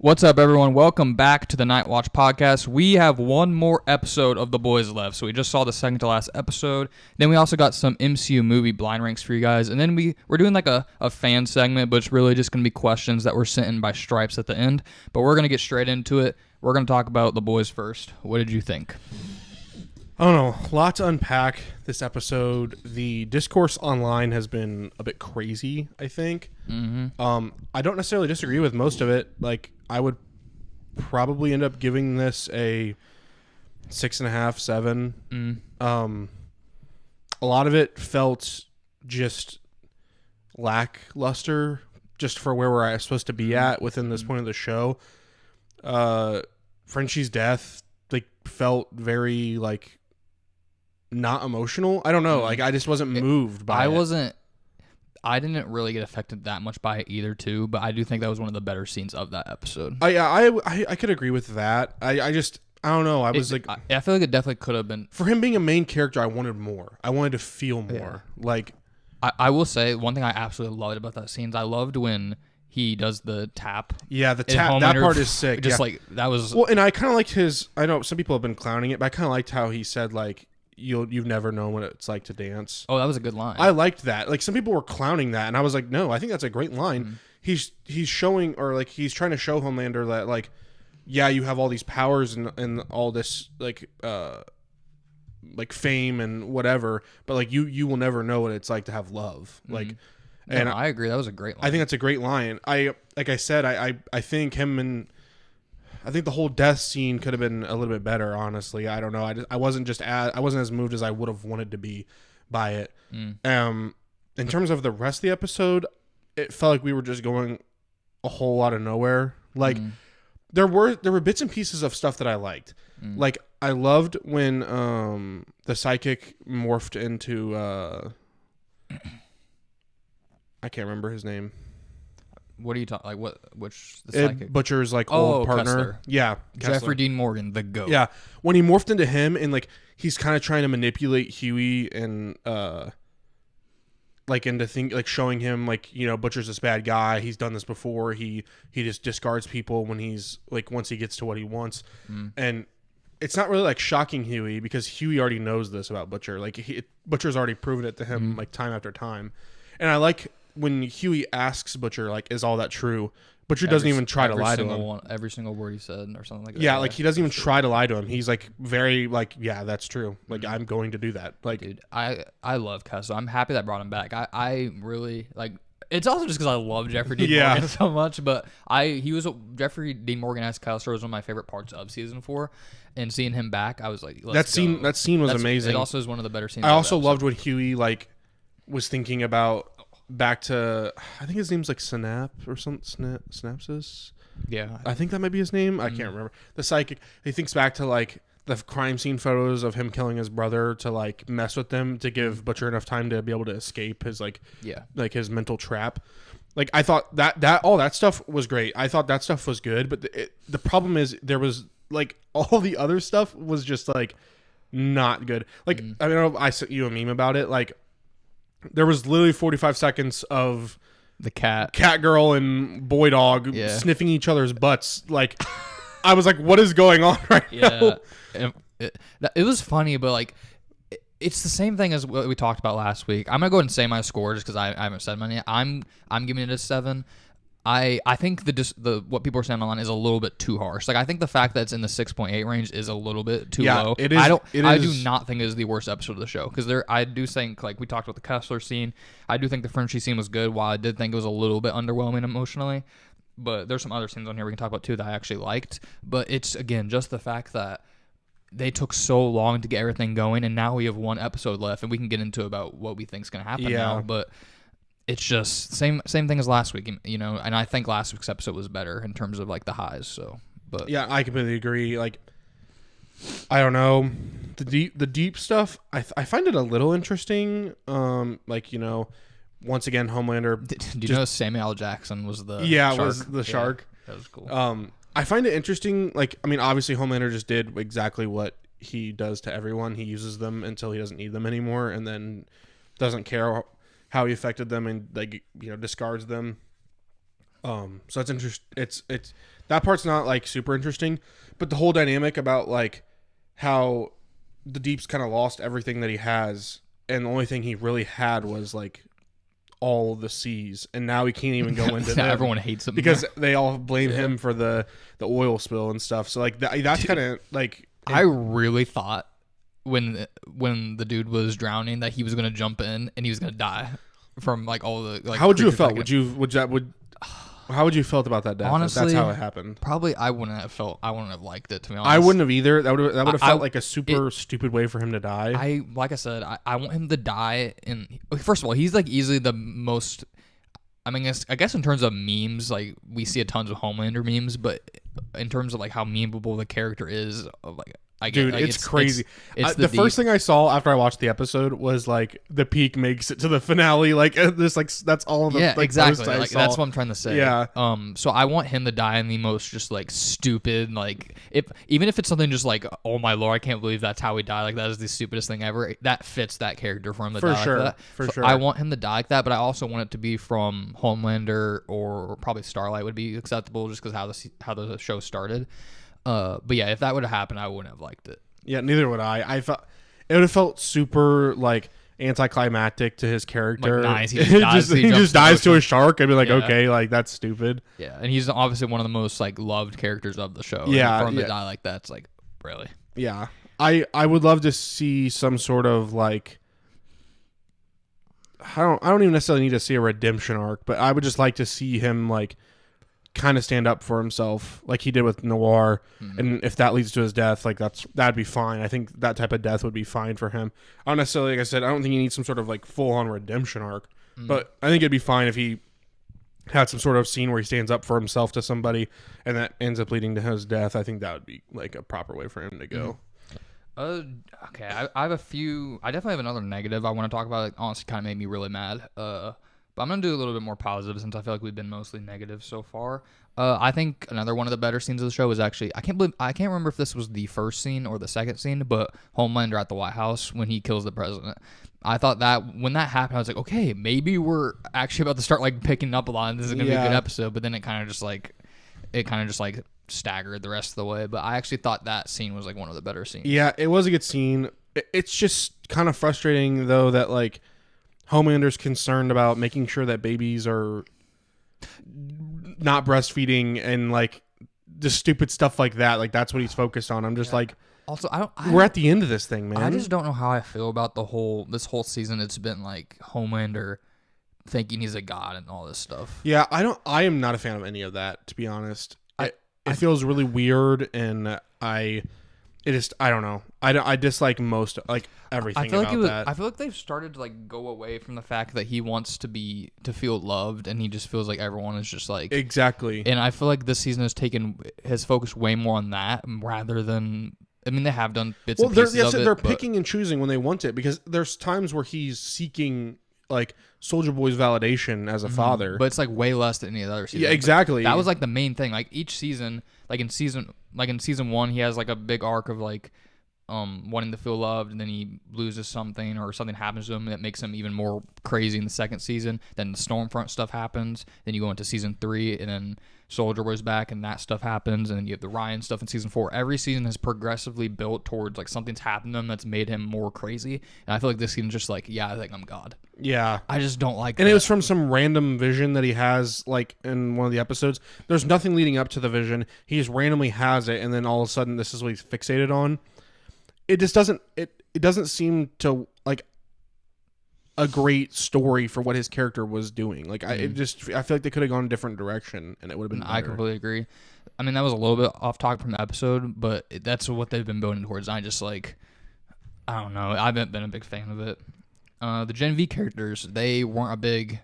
What's up, everyone? Welcome back to the Night Watch podcast. We have one more episode of The Boys left. So we just saw the second to last episode. Then we also got some MCU movie blind ranks for you guys. And then we're doing like a fan segment, but it's really just going to be questions that were sent in by Stripes at the end. But we're going to get straight into it. We're going to talk about The Boys first. What did you think? I don't know. A lot to unpack this episode. The discourse online has been a bit crazy, I think. I don't necessarily disagree with most of it. Like, I would probably end up giving this a 6.5, 7. A lot of it felt just lackluster, just for where we're supposed to be at within this point of the show. Frenchie's death, like, felt very, like, not emotional. I don't know. Like, I just wasn't moved by it. I didn't really get affected that much by it either, too. But I do think that was one of the better scenes of that episode. I could agree with that. I don't know. I feel like it definitely could have been. For him being a main character, I wanted more. I wanted to feel more. Yeah. Like, I will say one thing I absolutely loved about that scene is I loved when he does the tap. Yeah, the tap. That part is sick. Just like that was. Well, and I kind of liked his. I know some people have been clowning it, but I kind of liked how he said like, You've never known what it's like to dance. Oh, that was a good line. I liked that. Like, some people were clowning that, and I was like, no, I think that's a great line. He's showing, or like he's trying to show Homelander that, like, yeah, you have all these powers and all this like fame and whatever, but like you will never know what it's like to have love. Like, and I agree. That was a great line. I think that's a great line. I think I think the whole death scene could have been a little bit better, honestly. I don't know. I wasn't as moved as I would have wanted to be by it. In terms of the rest of the episode, it felt like we were just going a whole lot of nowhere. Like, there were bits and pieces of stuff that I liked. Like, I loved when the psychic morphed into I can't remember his name. What are you talking? Like what? Which the psychic? Butcher's like old partner. Kessler. Yeah, Kessler. Jeffrey Dean Morgan, the GOAT. Yeah, when he morphed into him and like he's kind of trying to manipulate Huey and like into showing him like, you know, Butcher's this bad guy. He's done this before. He just discards people when he's like once he gets to what he wants. And it's not really like shocking Huey because Huey already knows this about Butcher. Like Butcher's already proven it to him like time after time. And I like when Huey asks Butcher, like, is all that true? Butcher doesn't even try to lie to him. Every single word he said or something like that. Yeah, like, he doesn't even try to lie to him. He's, like, very, like, yeah, that's true. Like, I'm going to do that. Like, dude, I love Kessler. I'm happy that brought him back. I really, like, it's also just because I love Jeffrey Dean Morgan so much, but Jeffrey Dean Morgan as Kessler was one of my favorite parts of season 4, and seeing him back, I was like, that scene was amazing. It also is one of the better scenes. I also loved when Huey, like, was thinking about back to, I think his name's like Synap or something. Synapsis. Yeah, I think that might be his name. I can't remember. The psychic. He thinks back to like the crime scene photos of him killing his brother to like mess with them to give Butcher enough time to be able to escape his like his mental trap. Like, I thought that all that stuff was great. I thought that stuff was good, but the problem is there was like all the other stuff was just like not good. Like, I don't know if I sent you a meme about it. Like, there was literally 45 seconds of the cat girl and boy dog sniffing each other's butts. Like, I was like, what is going on right now? It was funny, but like, it's the same thing as what we talked about last week. I'm gonna go ahead and say my score just because I haven't said mine yet. I'm giving it a 7. I think the what people are saying online is a little bit too harsh. Like, I think the fact that it's in the 6.8 range is a little bit too low. It is. I do not think it is the worst episode of the show because I do think, like we talked about the Kessler scene, I do think the Frenchie scene was good. While I did think it was a little bit underwhelming emotionally, but there's some other scenes on here we can talk about too that I actually liked. But it's again just the fact that they took so long to get everything going, and now we have one episode left, and we can get into about what we think is going to happen now. But it's just same thing as last week, you know, and I think last week's episode was better in terms of like the highs. So, but yeah, I completely agree. Like, I don't know, the deep stuff. I find it a little interesting. Like, you know, once again, Homelander. Do you know Samuel L. Jackson was the shark? Was the shark. That was cool. I find it interesting. Like, I mean, obviously, Homelander just did exactly what he does to everyone. He uses them until he doesn't need them anymore, and then doesn't care how he affected them and, like, you know, discards them. So it's interesting. It's that part's not like super interesting, but the whole dynamic about like how the Deep's kind of lost everything that he has, and the only thing he really had was like all the seas, and now he can't even go into them. Everyone hates him because they all blame him for the oil spill and stuff. So like that's kind of like I really thought when the dude was drowning that he was gonna jump in and he was gonna die from like all the like. How would you have felt? How would you felt about that death? Honestly, that's how it happened. Probably I wouldn't have liked it, to be honest. I wouldn't have either. That would have felt like a super stupid way for him to die. Like I said, I want him to die in. First of all, he's like easily the most. I mean, I guess in terms of memes, like we see a tons of Homelander memes, but in terms of like how memeable the character is, like Dude, like, it's crazy. It's the first thing I saw after I watched the episode was like the Peak makes it to the finale. Like this, like that's all of the like, exactly. Like, that's what I'm trying to say. Yeah. So I want him to die in the most just like stupid, like even if it's something just like, oh my lord, I can't believe that's how he died. Like that is the stupidest thing ever. That fits that character for him to die like that. For sure. I want him to die like that, but I also want it to be from Homelander or probably Starlight would be acceptable just because how the show started. But yeah, if that would have happened, I wouldn't have liked it. Yeah, neither would I. I felt it would have felt super like anticlimactic to his character. Like, nice. He just dies to a shark. I'd be like, okay, like that's stupid. Yeah, and he's obviously one of the most like loved characters of the show. Yeah, and for him to die like that's like really. Yeah, I would love to see some sort of like. I don't even necessarily need to see a redemption arc, but I would just like to see him like kind of stand up for himself like he did with Noir. And if that leads to his death, like that'd be fine. I think that type of death would be fine for him. I don't necessarily, like I said, I don't think he needs some sort of like full on redemption arc, but I think it'd be fine if he had some sort of scene where he stands up for himself to somebody and that ends up leading to his death. I think that would be like a proper way for him to go. Okay, I have a few. I definitely have another negative I want to talk about. It honestly kind of made me really mad. But I'm going to do a little bit more positive since I feel like we've been mostly negative so far. I think another one of the better scenes of the show was actually, I can't remember if this was the first scene or the second scene, but Homelander at the White House when he kills the president. I thought that when that happened, I was like, okay, maybe we're actually about to start like picking up a lot and this is going to be a good episode. But then it kind of just like staggered the rest of the way. But I actually thought that scene was like one of the better scenes. Yeah, it was a good scene. It's just kind of frustrating though that like Homelander's concerned about making sure that babies are not breastfeeding and like just stupid stuff like that. Like that's what he's focused on. I'm just like, also, we're at the end of this thing, man. I just don't know how I feel about this whole season. It's been like Homelander thinking he's a god and all this stuff. Yeah, I am not a fan of any of that, to be honest. It feels really weird, and I don't know. I dislike most like everything about that. I feel like they've started to like go away from the fact that he wants to feel loved, and he just feels like everyone is just like exactly. And I feel like this season has focused way more on that rather than. I mean, they have done bits and pieces of it. They're picking and choosing when they want it because there's times where he's seeking like Soldier Boy's validation as a father, but it's like way less than any of the other seasons. Yeah, exactly. That was like the main thing. Like each season, like in season 1, he has like a big arc of like wanting to feel loved, and then he loses something or something happens to him that makes him even more crazy in the second season. Then the Stormfront stuff happens. Then you go into season 3, and then Soldier Boy's back, and that stuff happens. And then you have the Ryan stuff in season 4. Every season has progressively built towards like something's happened to him that's made him more crazy. And I feel like this season's just like, yeah, I think I'm God. Yeah, I just don't like. And it was from some random vision that he has, like in one of the episodes. There's nothing leading up to the vision. He just randomly has it, and then all of a sudden, this is what he's fixated on. It just doesn't. It doesn't seem to like a great story for what his character was doing. Like I feel like they could have gone a different direction, and it would have been better. I completely agree. I mean, that was a little bit off topic from the episode, but that's what they've been building towards. I just like, I don't know. I haven't been a big fan of it. The Gen V characters, they weren't a big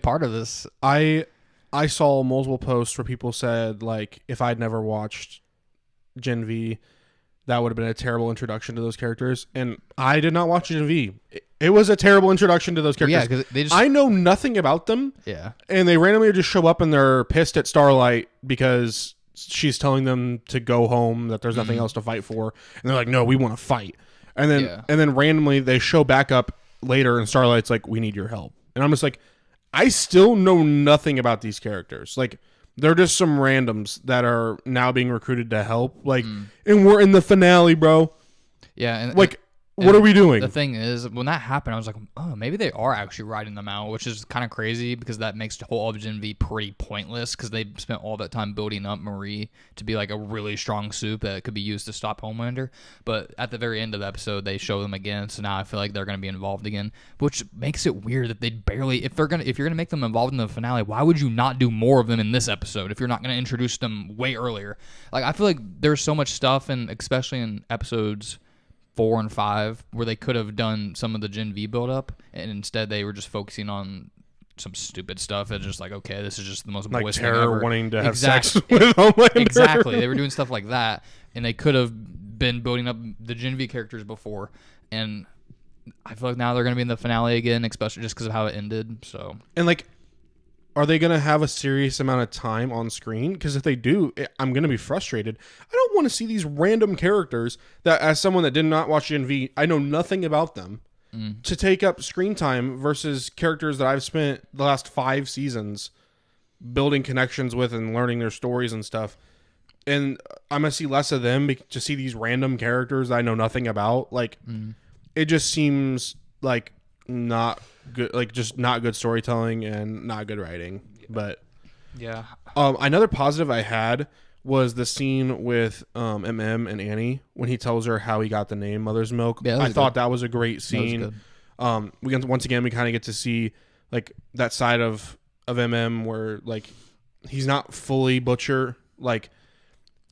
part of this. I saw multiple posts where people said like, if I'd never watched Gen V, that would have been a terrible introduction to those characters. And I did not watch Gen V. It was a terrible introduction to those characters. Yeah, because they just, I know nothing about them. Yeah. And they randomly just show up and they're pissed at Starlight because she's telling them to go home, that there's nothing else to fight for. And they're like, no, we want to fight. And then randomly they show back up later and Starlight's like, we need your help. And I'm just like, I still know nothing about these characters. Like, they're just some randoms that are now being recruited to help. Like, and we're in the finale, bro. Yeah, and like, what are we doing? The thing is, when that happened, I was like, oh, maybe they are actually writing them out, which is kind of crazy because that makes the whole of Gen V pretty pointless because they spent all that time building up Marie to be like a really strong soup that could be used to stop Homelander. But at the very end of the episode, they show them again, so now I feel like they're going to be involved again, which makes it weird that they barely. If you're gonna make them involved in the finale, why would you not do more of them in this episode if you're not going to introduce them way earlier? Like, I feel like there's so much stuff, and especially in episodes 4 and 5 where they could have done some of the Gen V build up, and instead they were just focusing on some stupid stuff. It's just like, okay, this is just the most boyish thing ever. Wanting to have sex with Homelander. Exactly. They were doing stuff like that, and they could have been building up the Gen V characters before, and I feel like now they're going to be in the finale again, especially just because of how it ended. So, and like, are they going to have a serious amount of time on screen? Because if they do, I'm going to be frustrated. I don't want to see these random characters that, as someone that did not watch Gen V, I know nothing about them, to take up screen time versus characters that I've spent the last 5 seasons building connections with and learning their stories and stuff. And I'm going to see less of them to see these random characters that I know nothing about. Like, it just seems like not good, like just not good storytelling and not good writing. But yeah, another positive I had was the scene with MM and Annie when he tells her how he got the name Mother's Milk. Yeah, I thought that was a great scene. We once again we kind of get to see like that side of MM where like he's not fully Butcher. Like,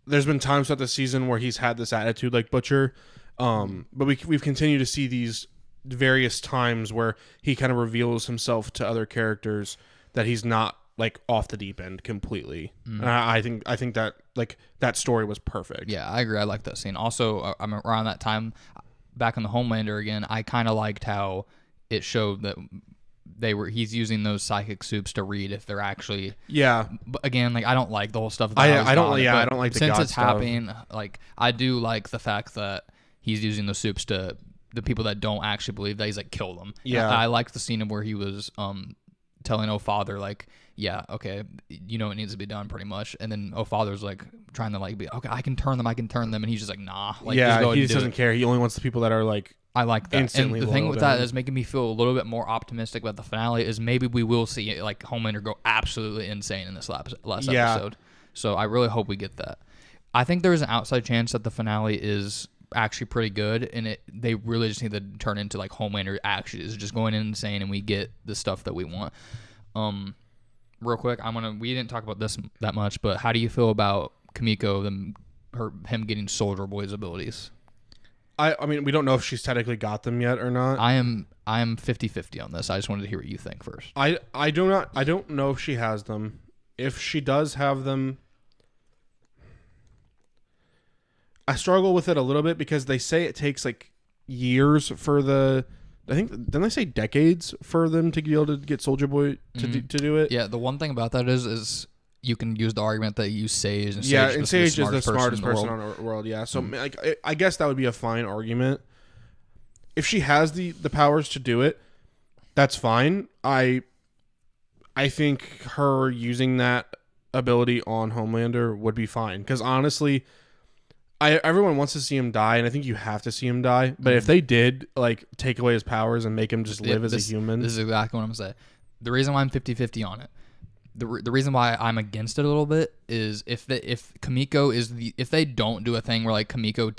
there's been times throughout the season where he's had this attitude like Butcher, but we've continued to see these various times where he kind of reveals himself to other characters that he's not like off the deep end completely. And I think that like that story was perfect. Yeah, I agree. I like that scene. Also, I'm around that time back on the Homelander again. I kind of liked how it showed that he's using those psychic soups to read if they're actually. Yeah. But again, like, I don't like the whole stuff. I don't like the since God it's stuff. happening. Like, I do like the fact that he's using those soups to the people that don't actually believe that he's like kill them. Yeah. I liked the scene of where he was telling Father like, yeah, okay, you know it needs to be done pretty much, and then Father's like trying to like be okay, I can turn them, and he's just like, nah, like, yeah, he just doesn't care. He only wants the people that are like. I like that. Instantly and the thing with loyal that is making me feel a little bit more optimistic about the finale is maybe we will see like Homelander go absolutely insane in this last episode. So I really hope we get that. I think there's an outside chance that the finale is actually pretty good, and they really just need to turn into like Homelander actually is just going insane, and we get the stuff that we want. Real quick, we didn't talk about this that much, but how do you feel about Kimiko, him getting Soldier Boy's abilities? I mean, we don't know if she's technically got them yet or not. I am 50-50 on this. I just wanted to hear what you think first. I don't know if she has them. If she does have them, I struggle with it a little bit because they say it takes like years for didn't they say decades for them to be able to get Soldier Boy to do it? Yeah, the one thing about that is you can use the argument that you Sage, and Sage is the smartest person on the world. Yeah, so like I guess that would be a fine argument. If she has the powers to do it, that's fine. I think her using that ability on Homelander would be fine because honestly, everyone wants to see him die, and I think you have to see him die. But if they did like take away his powers and make him just live as a human, this is exactly what I'm gonna say. The reason why I'm 50-50 on it. The reason why I'm against it a little bit is if Kimiko if they don't do a thing where like Kimiko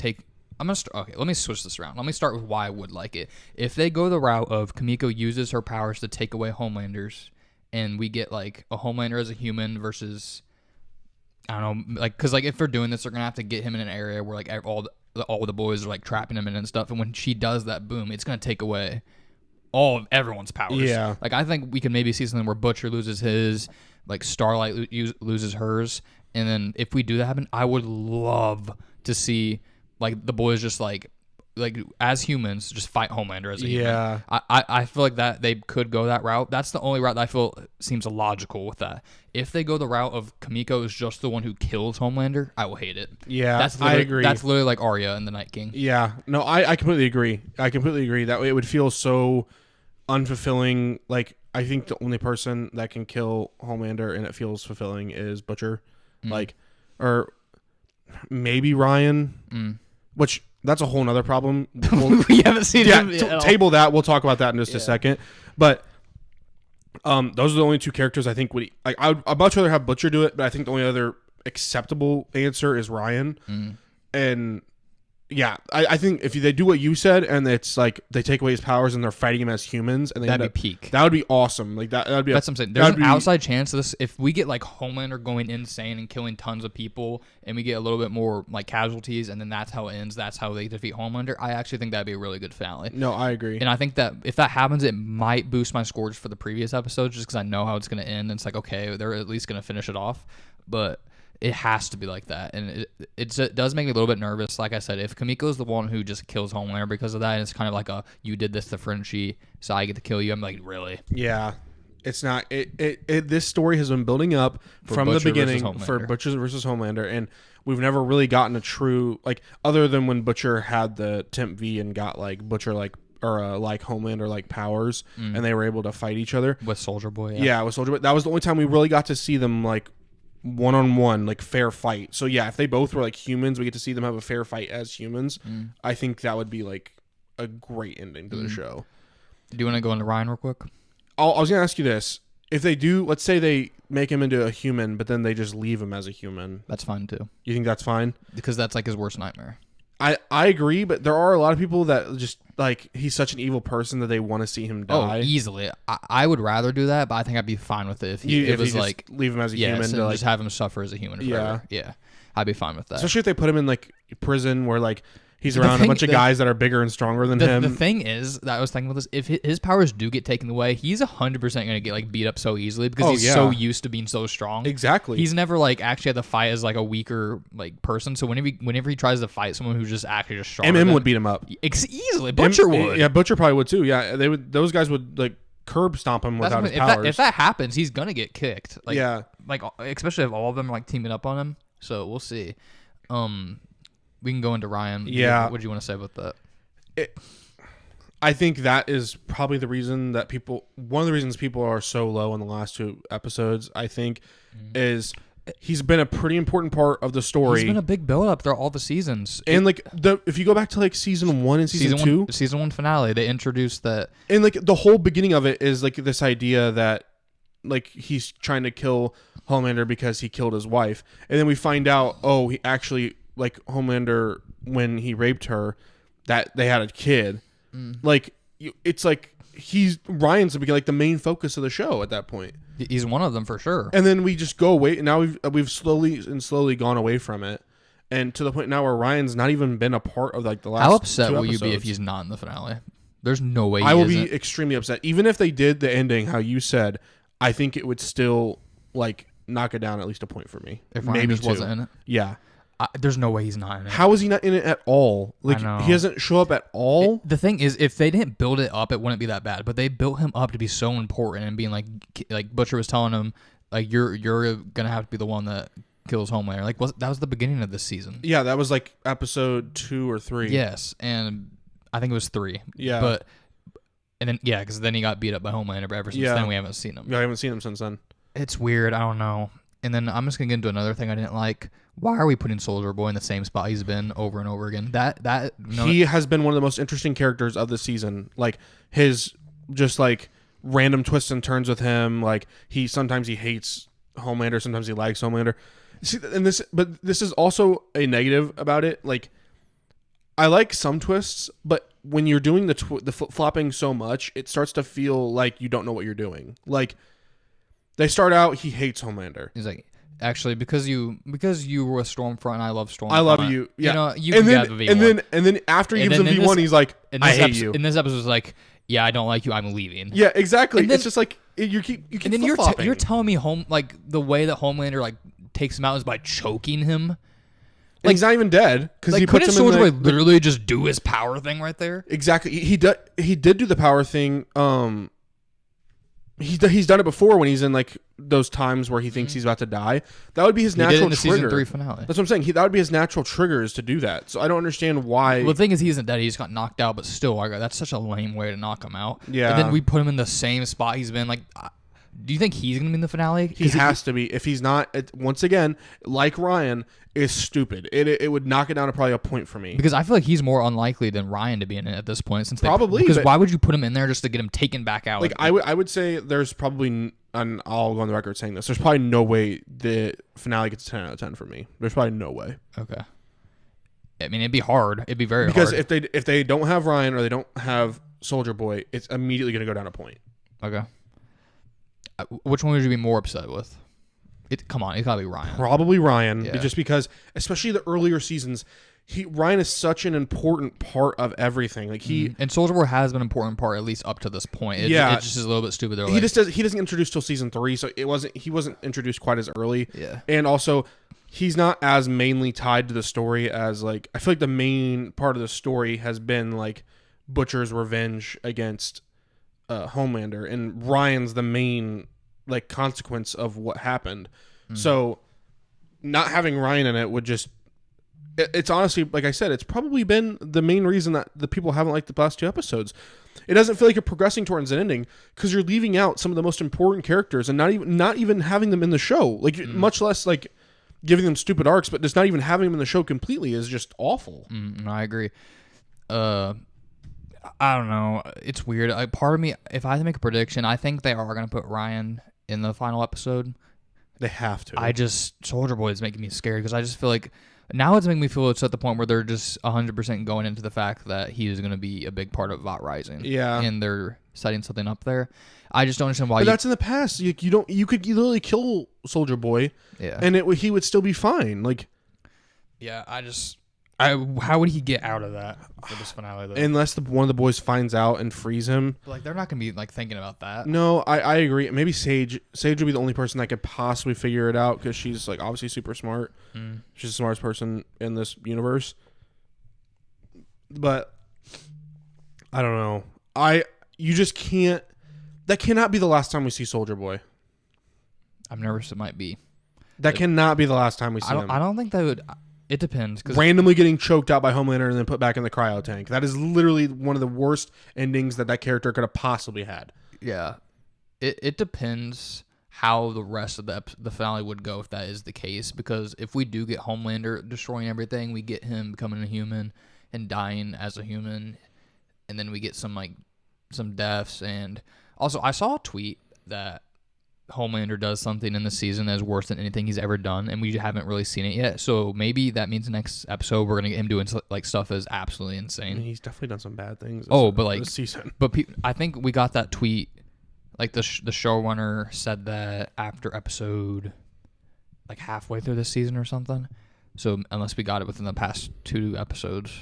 let me switch this around. Let me start with why I would like it. If they go the route of Kimiko uses her powers to take away Homelanders, and we get like a Homelander as a human versus, I don't know, like, because like if they're doing this, they're gonna have to get him in an area where like all the boys are like trapping him in and stuff, and when she does that, boom, it's gonna take away all of everyone's powers. Yeah. Like, I think we could maybe see something where Butcher loses his, like Starlight loses hers, and then if we do that happen, I would love to see like the boys just like as humans just fight Homelander as a human. Yeah. I feel like that they could go that route. That's the only route that I feel seems logical with that. If they go the route of Kimiko is just the one who kills Homelander, I will hate it. Yeah, I agree. That's literally like Arya in The Night King. Yeah. No, I completely agree. That way it would feel so unfulfilling. Like, I think the only person that can kill Homelander and it feels fulfilling is Butcher, like, or maybe Ryan, which that's a whole nother problem. We haven't seen him. Table that. We'll talk about that in just a second. But those are the only two characters I think would I'd much rather have Butcher do it, but I think the only other acceptable answer is Ryan. And yeah, I think if they do what you said and it's like they take away his powers and they're fighting him as humans and they that'd be peak. That would be awesome. Like that'd be that's what I'm saying. There's an outside chance of this if we get like Homelander going insane and killing tons of people and we get a little bit more like casualties and then that's how it ends. That's how they defeat Homelander. I actually think that'd be a really good finale. No, I agree. And I think that if that happens, it might boost my scores for the previous episodes just because I know how it's going to end. And it's like, okay, they're at least going to finish it off. But it has to be like that, and it does make me a little bit nervous. Like I said, if Kamiko's the one who just kills Homelander because of that, and it's kind of like you did this to Frenchie, so I get to kill you. I'm like, really? Yeah, it's not. This story has been building up from the beginning for Butcher versus Homelander, and we've never really gotten a true other than when Butcher had the Temp V and got like Butcher like Homelander like powers, and they were able to fight each other with Soldier Boy. Yeah, with Soldier Boy. That was the only time we really got to see them like one-on-one, like fair fight. So yeah, if they both were like humans, we get to see them have a fair fight as humans. I think that would be like a great ending to the show. Do you want to go into Ryan real quick? I was gonna ask you this: if they do, let's say they make him into a human, but then they just leave him as a human, that's fine too. You think that's fine? Because that's like his worst nightmare. I agree, but there are a lot of people that just like he's such an evil person that they want to see him die. Oh, easily. I would rather do that, but I think I'd be fine with it if it was like leave him as a human and just have him suffer as a human forever. Yeah, I'd be fine with that. Especially if they put him in like prison where like he's around a bunch of guys that are bigger and stronger than him. The thing is that I was thinking about this: if his powers do get taken away, he's 100% going to get like beat up so easily because he's so used to being so strong. Exactly. He's never like actually had to fight as like a weaker like person. So whenever he tries to fight someone who's just actually just strong, MM would beat him up easily. Butcher would. Yeah, Butcher probably would too. Yeah, they would. Those guys would like curb stomp him without his powers. If that happens, he's gonna get kicked. Like, yeah. Like especially if all of them are like teaming up on him. So we'll see. We can go into Ryan. Yeah. What do you want to say about that? I think that is probably the reason that one of the reasons people are so low in the last two episodes, I think, is he's been a pretty important part of the story. He's been a big build up through all the seasons. And if you go back to like season 1 and season 2, season 1 finale, they introduced that. And like the whole beginning of it is like this idea that like he's trying to kill Homelander because he killed his wife. And then we find out, he actually like Homelander when he raped her, that they had a kid. Like it's like Ryan's like the main focus of the show at that point. He's one of them for sure. And then we just go away. And now we've slowly gone away from it, and to the point now where Ryan's not even been a part of like the last. How upset 2 will episodes. you be if he's not in the finale? There's no way. I will be extremely upset. Even if they did the ending how you said, I think it would still like knock it down at least a point for me. If Ryan maybe just wasn't in it. Yeah. There's no way he's not in it. How is he not in it at all? Like he doesn't show up at all. The thing is, if they didn't build it up, it wouldn't be that bad. But they built him up to be so important and being like Butcher was telling him, like you're gonna have to be the one that kills Homelander. Like that was the beginning of this season. Yeah, that was like episode 2 or 3. Yes, and I think it was 3. Yeah, because then he got beat up by Homelander. But ever since then, we haven't seen him. Yeah, I haven't seen him since then. It's weird. I don't know. And then I'm just gonna get into another thing I didn't like. Why are we putting Soldier Boy in the same spot he's been over and over again? He has been one of the most interesting characters of the season. Like his just like random twists and turns with him. Like sometimes he hates Homelander, sometimes he likes Homelander. See, but this is also a negative about it. Like I like some twists, but when you're doing the flip-flopping so much, it starts to feel like you don't know what you're doing. Like they start out, he hates Homelander. He's like, actually, because you were a Stormfront, and I love Stormfront. I love you. Yeah. You can have a V1. And then after he gives him V1, he's like, I hate you. In this episode, it's like, yeah, I don't like you. I'm leaving. Yeah, exactly. It's just like you keep. And then you're telling me the way that Homelander like takes him out is by choking him. Like, he's not even dead because he puts him Soldier Boy literally just do his power thing right there. Exactly. He did do the power thing. He's done it before when he's in like those times where he thinks he's about to die. That would be his natural trigger. Season 3 finale. That's what I'm saying. That would be his natural trigger is to do that. So I don't understand why. Well, the thing is, he isn't dead. He just got knocked out, but still, that's such a lame way to knock him out. Yeah. And then we put him in the same spot he's been. Like, do you think he's gonna be in the finale? He has to be. If he's not, once again, like Ryan, is stupid. It would knock it down to probably a point for me. Because I feel like he's more unlikely than Ryan to be in it at this point. Probably. Because why would you put him in there just to get him taken back out? Like I would say there's probably, and I'll go on the record saying this, there's probably no way the finale gets a 10 out of 10 for me. There's probably no way. Okay. I mean, it'd be hard. It'd be very hard. Because if they don't have Ryan or they don't have Soldier Boy, it's immediately going to go down a point. Okay. Which one would you be more upset with? Come on, it's gotta be Ryan. Probably Ryan, just because, especially the earlier seasons, Ryan is such an important part of everything. Like and Soldier Boy has been an important part at least up to this point. It just is a little bit stupid. He doesn't introduce till season 3, so he wasn't introduced quite as early. Yeah, and also he's not as mainly tied to the story as like I feel like the main part of the story has been like Butcher's revenge against Homelander, and Ryan's the main like consequence of what happened. So not having Ryan in it would just it's honestly, like I said, it's probably been the main reason that the people haven't liked the last 2 episodes. It doesn't feel like you're progressing towards an ending because you're leaving out some of the most important characters and not even having them in the show, like much less like giving them stupid arcs, but just not even having them in the show completely is just awful. I agree. I don't know. It's weird. Part of me, if I had to make a prediction, I think they are going to put Ryan in the final episode. They have to. Soldier Boy is making me scared because I just feel like now it's making me feel it's at the point where they're just 100% going into the fact that he is going to be a big part of Vought Rising. Yeah. And they're setting something up there. I just don't understand why. But that's in the past. You could literally kill Soldier Boy. Yeah. And he would still be fine. Like. Yeah, how would he get out of that for this finale, though? Unless one of the boys finds out and frees him. But, like, they're not going to be, like, thinking about that. No, I agree. Maybe Sage would be the only person that could possibly figure it out because she's, like, obviously super smart. She's the smartest person in this universe. But, I don't know. You just can't... That cannot be the last time we see Soldier Boy. I'm nervous it might be. That cannot be the last time we see him. I don't think that would... It depends. Randomly getting choked out by Homelander and then put back in the cryo tank. That is literally one of the worst endings that character could have possibly had. Yeah. It depends how the rest of the finale would go if that is the case. Because if we do get Homelander destroying everything, we get him becoming a human and dying as a human. And then we get some deaths. And also, I saw a tweet that Homelander does something in the season that is worse than anything he's ever done, and we haven't really seen it yet. So maybe that means next episode we're gonna get him doing like stuff that is absolutely insane. I mean, he's definitely done some bad things. This season. But I think we got that tweet. Like the showrunner said that after episode, like halfway through this season or something. So unless we got it within the past 2 episodes,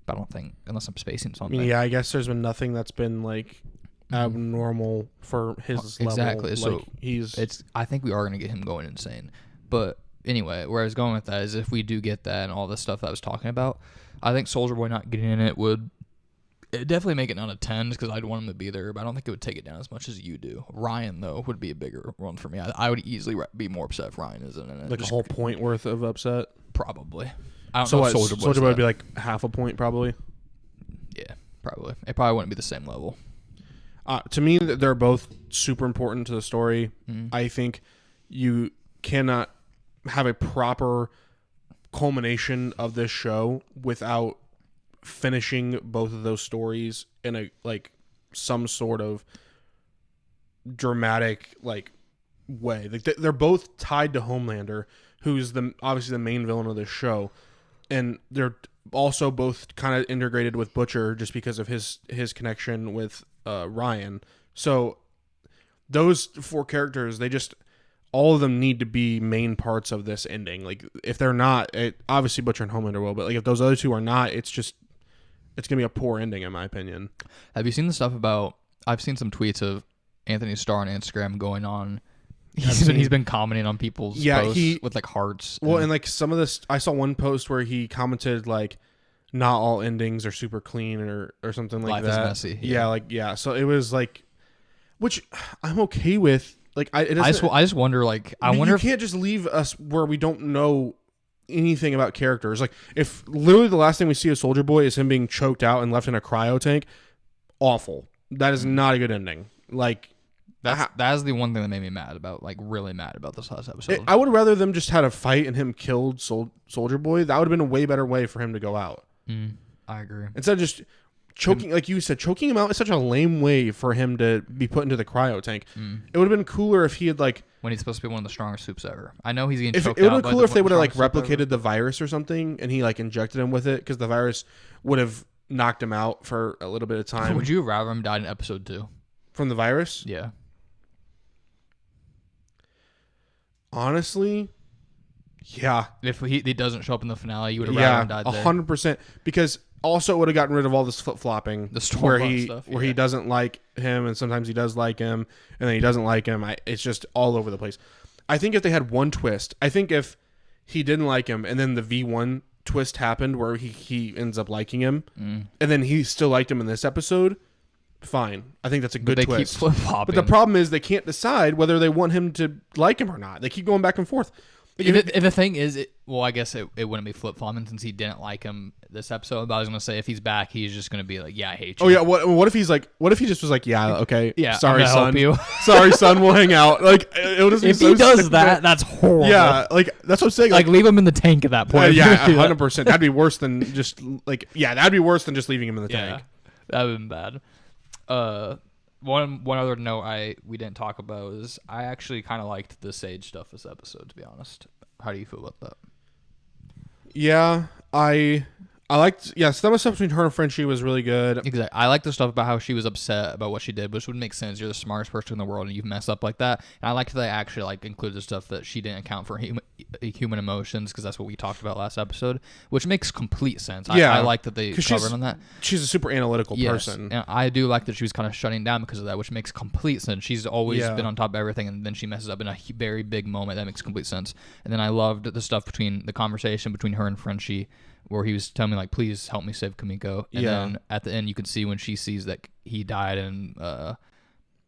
but I don't think unless I'm spacing something. I mean, yeah, I guess there's been nothing that's been like abnormal for his level. Exactly. So like I think we are going to get him going insane. But anyway, where I was going with that is if we do get that and all the stuff I was talking about, I think Soldier Boy not getting in it would definitely make it down to 10 because I'd want him to be there, but I don't think it would take it down as much as you do. Ryan, though, would be a bigger one for me. I would easily be more upset if Ryan isn't in it. Like a whole point worth of upset? Probably. I don't know if Soldier Boy would be like half a point probably? Yeah, probably. It probably wouldn't be the same level. To me, they're both super important to the story. I think you cannot have a proper culmination of this show without finishing both of those stories in a some sort of dramatic way. Like they're both tied to Homelander, who's obviously the main villain of this show, and they're also both kind of integrated with Butcher just because of his connection with Ryan. So those 4 characters, all of them need to be main parts of this ending. Like if they're not, obviously Butcher and Homelander will, but like if those other 2 are not, it's gonna be a poor ending in my opinion. Have you seen the stuff about? I've seen some tweets of Anthony Starr on Instagram going on. He's been commenting on people's posts with like hearts. Well, and like some of this, I saw one post where he commented like, "Not all endings are super clean" or something like Life that. Life is messy. Yeah. So it was like, which I'm okay with. Like I just wonder. Like I wonder you if can't just leave us where we don't know anything about characters. Like if literally the last thing we see of Soldier Boy is him being choked out and left in a cryo tank, awful. That is not a good ending. Like that is the one thing that made me mad about, like really mad about this last episode. I would rather them just had a fight and him killed Soldier Boy. That would have been a way better way for him to go out. I agree. Instead of just choking, like you said, choking him out is such a lame way for him to be put into the cryo tank. It would have been cooler if he had like when he's supposed to be one of the strongest soups ever. I know he's getting choked out. It would have been cooler if they would have like replicated the virus or something, and he like injected him with it, because the virus would have knocked him out for a little bit of time. Would you rather him died in episode 2 from the virus? Yeah. Honestly, yeah. If he doesn't show up in the finale, you would have rather him died there. 100%. Because also it would have gotten rid of all this flip flopping, where he doesn't like him, and sometimes he does like him, and then he doesn't like him. It's just all over the place. I think if they had one twist, I think if he didn't like him, and then the V1 twist happened where he ends up liking him, and then he still liked him in this episode, fine. I think that's a good twist. Keep flip-flopping. But the problem is they can't decide whether they want him to like him or not. They keep going back and forth. If the thing is, I guess it wouldn't be flip-flopping since he didn't like him this episode. But I was going to say, if he's back, he's just going to be like, yeah, I hate you. Oh, yeah. What if he's like, what if he just was like, yeah, okay. Yeah, sorry, son. help you. Sorry, son, we'll hang out. Like, it would just be if so he does sick, that, that's horrible. Yeah, like, that's what I'm saying. Like leave him in the tank at that point. Yeah, 100%. That'd be worse than just, like, that'd be worse than just leaving him in the tank. That would have been bad. One other note we didn't talk about is I actually kind of liked the Sage stuff this episode, to be honest. How do you feel about that? Yeah, I liked, some of the stuff between her and Frenchie was really good. Exactly. I like the stuff about how she was upset about what she did, which would make sense. You're the smartest person in the world and you mess up like that. And I liked that they actually like included the stuff that she didn't account for human emotions, because that's what we talked about last episode, which makes complete sense. I like that they covered on that. She's a super analytical person. And I do like that she was kind of shutting down because of that, which makes complete sense. She's always been on top of everything, and then she messes up in a very big moment. That makes complete sense. And then I loved the stuff between the conversation between her and Frenchie, where he was telling me, like, please help me save Kimiko. And then at the end, you can see when she sees that he died and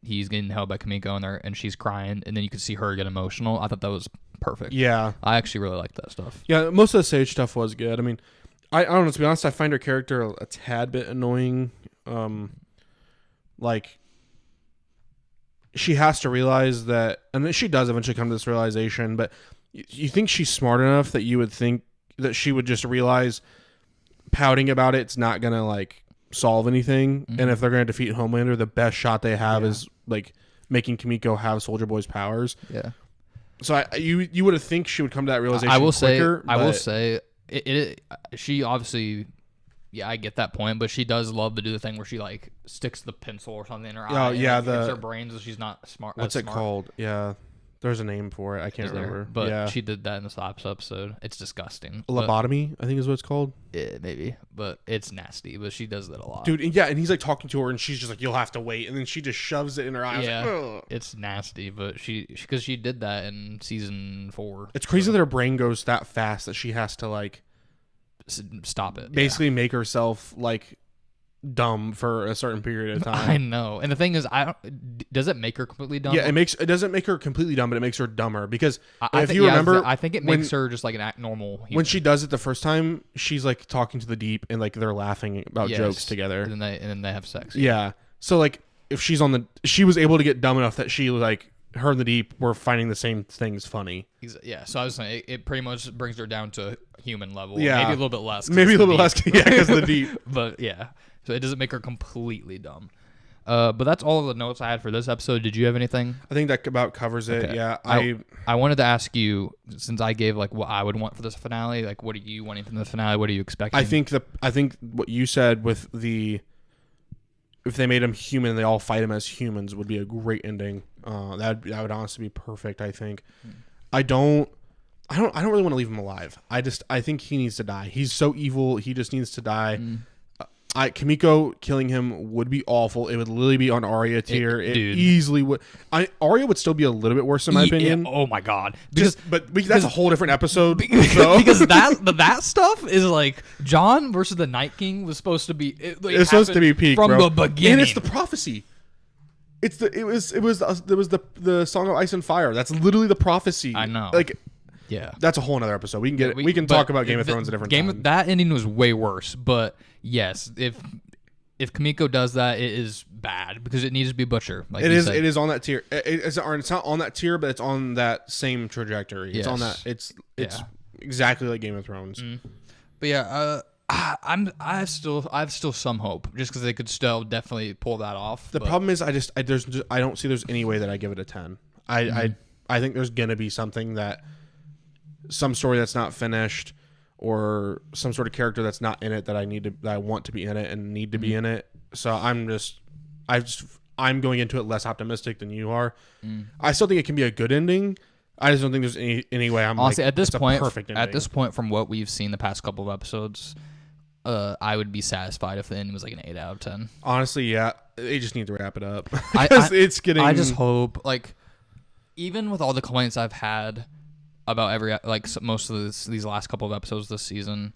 he's getting held by Kimiko and she's crying, and then you can see her get emotional. I thought that was perfect. Yeah. I actually really liked that stuff. Yeah, most of the Sage stuff was good. I mean, I don't know, to be honest, I find her character a tad bit annoying. Like, she has to realize that, and she does eventually come to this realization, but you think she's smart enough that you would think that she would just realize pouting about it's not gonna like solve anything, and if they're gonna defeat Homelander, the best shot they have is like making Kimiko have Soldier Boy's powers. Yeah. So you would have think she would come to that realization. I will say she obviously, I get that point, but she does love to do the thing where she like sticks the pencil or something in her eye. Yeah, and, like, her brains. She's not smart. What's it called? Yeah. There's a name for it. I can't remember. But she did that in this last episode. It's disgusting. Lobotomy, I think is what it's called. Yeah, maybe. But it's nasty. But she does that a lot. Dude, and he's like talking to her, and she's just like, you'll have to wait. And then she just shoves it in her eye. Yeah, like, it's nasty. But because she did that in season 4. It's crazy that her brain goes that fast that she has to like stop it. Basically make herself like dumb for a certain period of time. I know. And the thing is, does it make her completely dumb? Yeah, it doesn't make her completely dumb, but it makes her dumber, because if you remember, I think it makes her just like an normal human. When she does it the first time, she's like talking to the Deep and like they're laughing about jokes together. And then they have sex. Yeah. So like if she was able to get dumb enough that she like her and the Deep were finding the same things funny. Yeah, so I was saying it pretty much brings her down to human level. Yeah. Maybe a little bit less. Maybe a little bit less, because of the Deep. But yeah. So it doesn't make her completely dumb. But that's all of the notes I had for this episode. Did you have anything? I think that about covers it. Okay. Yeah. I wanted to ask you, since I gave like what I would want for this finale, like what are you wanting from the finale? What are you expecting? I think what you said with if they made him human and they all fight him as humans would be a great ending. That would honestly be perfect, I think. I don't really want to leave him alive. I think he needs to die. He's so evil. He just needs to die. Kimiko killing him would be awful. It would literally be on Arya tier. It easily would. Arya would still be a little bit worse in my opinion. Oh my god! But that's a whole different episode. Because that stuff is like Jon versus the Night King was supposed to be. It's supposed to be peak from bro. the beginning, and it's the prophecy. It was the Song of Ice and Fire. That's literally the prophecy. I know. Like, yeah, that's a whole other episode. We can talk about Game of Thrones a different time. That ending was way worse. But yes, if Kimiko does that, it is bad because it needs to be Butcher. Like it is on that tier. It's not on that tier, but it's on that same trajectory. It's on that. It's exactly like Game of Thrones. But yeah, I have still some hope just because they could still definitely pull that off. The problem is I don't see there's any way that I give it a 10. I think there's gonna be some story that's not finished, or some sort of character that's not in it that I want to be in it and need to be in it. So I'm going into it less optimistic than you are. I still think it can be a good ending. I just don't think there's any way I'm honestly like, at this point. Perfect ending. At this point, from what we've seen the past couple of episodes, I would be satisfied if the ending was like an 8 out of 10. Honestly, yeah, they just need to wrap it up. It's getting. I just hope, like, even with all the complaints I've had about most of these last couple of episodes this season,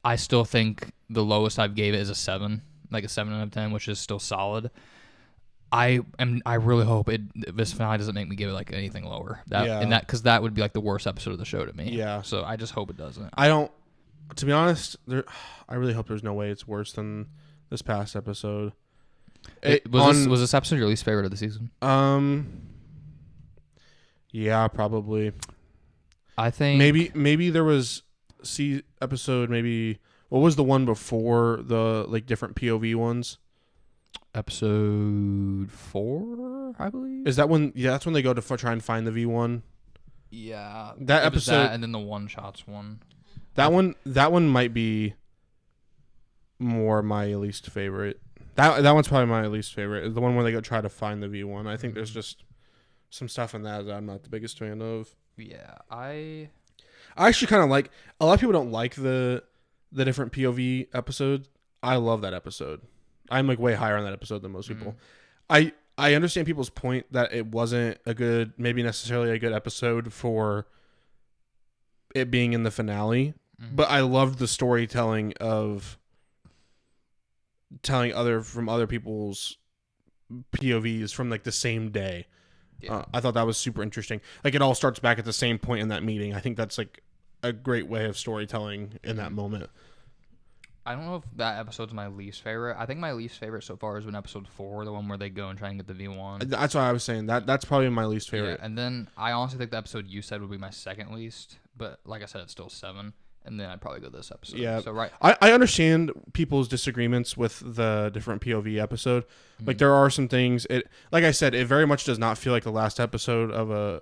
I still think the lowest I've gave it is a 7, like a 7 out of 10, which is still solid. I really hope this finale doesn't make me give it like anything lower. Because that would be like the worst episode of the show to me. Yeah. So I just hope it doesn't. To be honest, I really hope there's no way it's worse than this past episode. Was this episode your least favorite of the season? Yeah, probably. I think maybe there was episode maybe. What was the one before the like different POV ones? Episode 4, I believe. Is that when? Yeah, that's when they go to try and find the V1. Yeah, that episode, and then the one shots one. That one might be more my least favorite. That one's probably my least favorite. The one where they go try to find the V1. I think there's just some stuff in that I'm not the biggest fan of. Yeah, I actually kind of like. A lot of people don't like the different POV episodes. I love that episode. I'm like way higher on that episode than most people. I understand people's point that it wasn't maybe necessarily a good episode for it being in the finale, but I loved the storytelling of telling other people's POVs from like the same day. Yeah. I thought that was super interesting. Like it all starts back at the same point in that meeting. I think that's like a great way of storytelling in that moment. I don't know if that episode's my least favorite. I think my least favorite so far has been episode 4, the one where they go and try and get the V1. That's why I was saying that's probably my least favorite. Yeah, and then I honestly think the episode you said would be my second least, but like I said, it's still 7. And then I'd probably go this episode. Yeah. So right. I understand people's disagreements with the different POV episode. Like there are some things. Like I said, it very much does not feel like the last episode of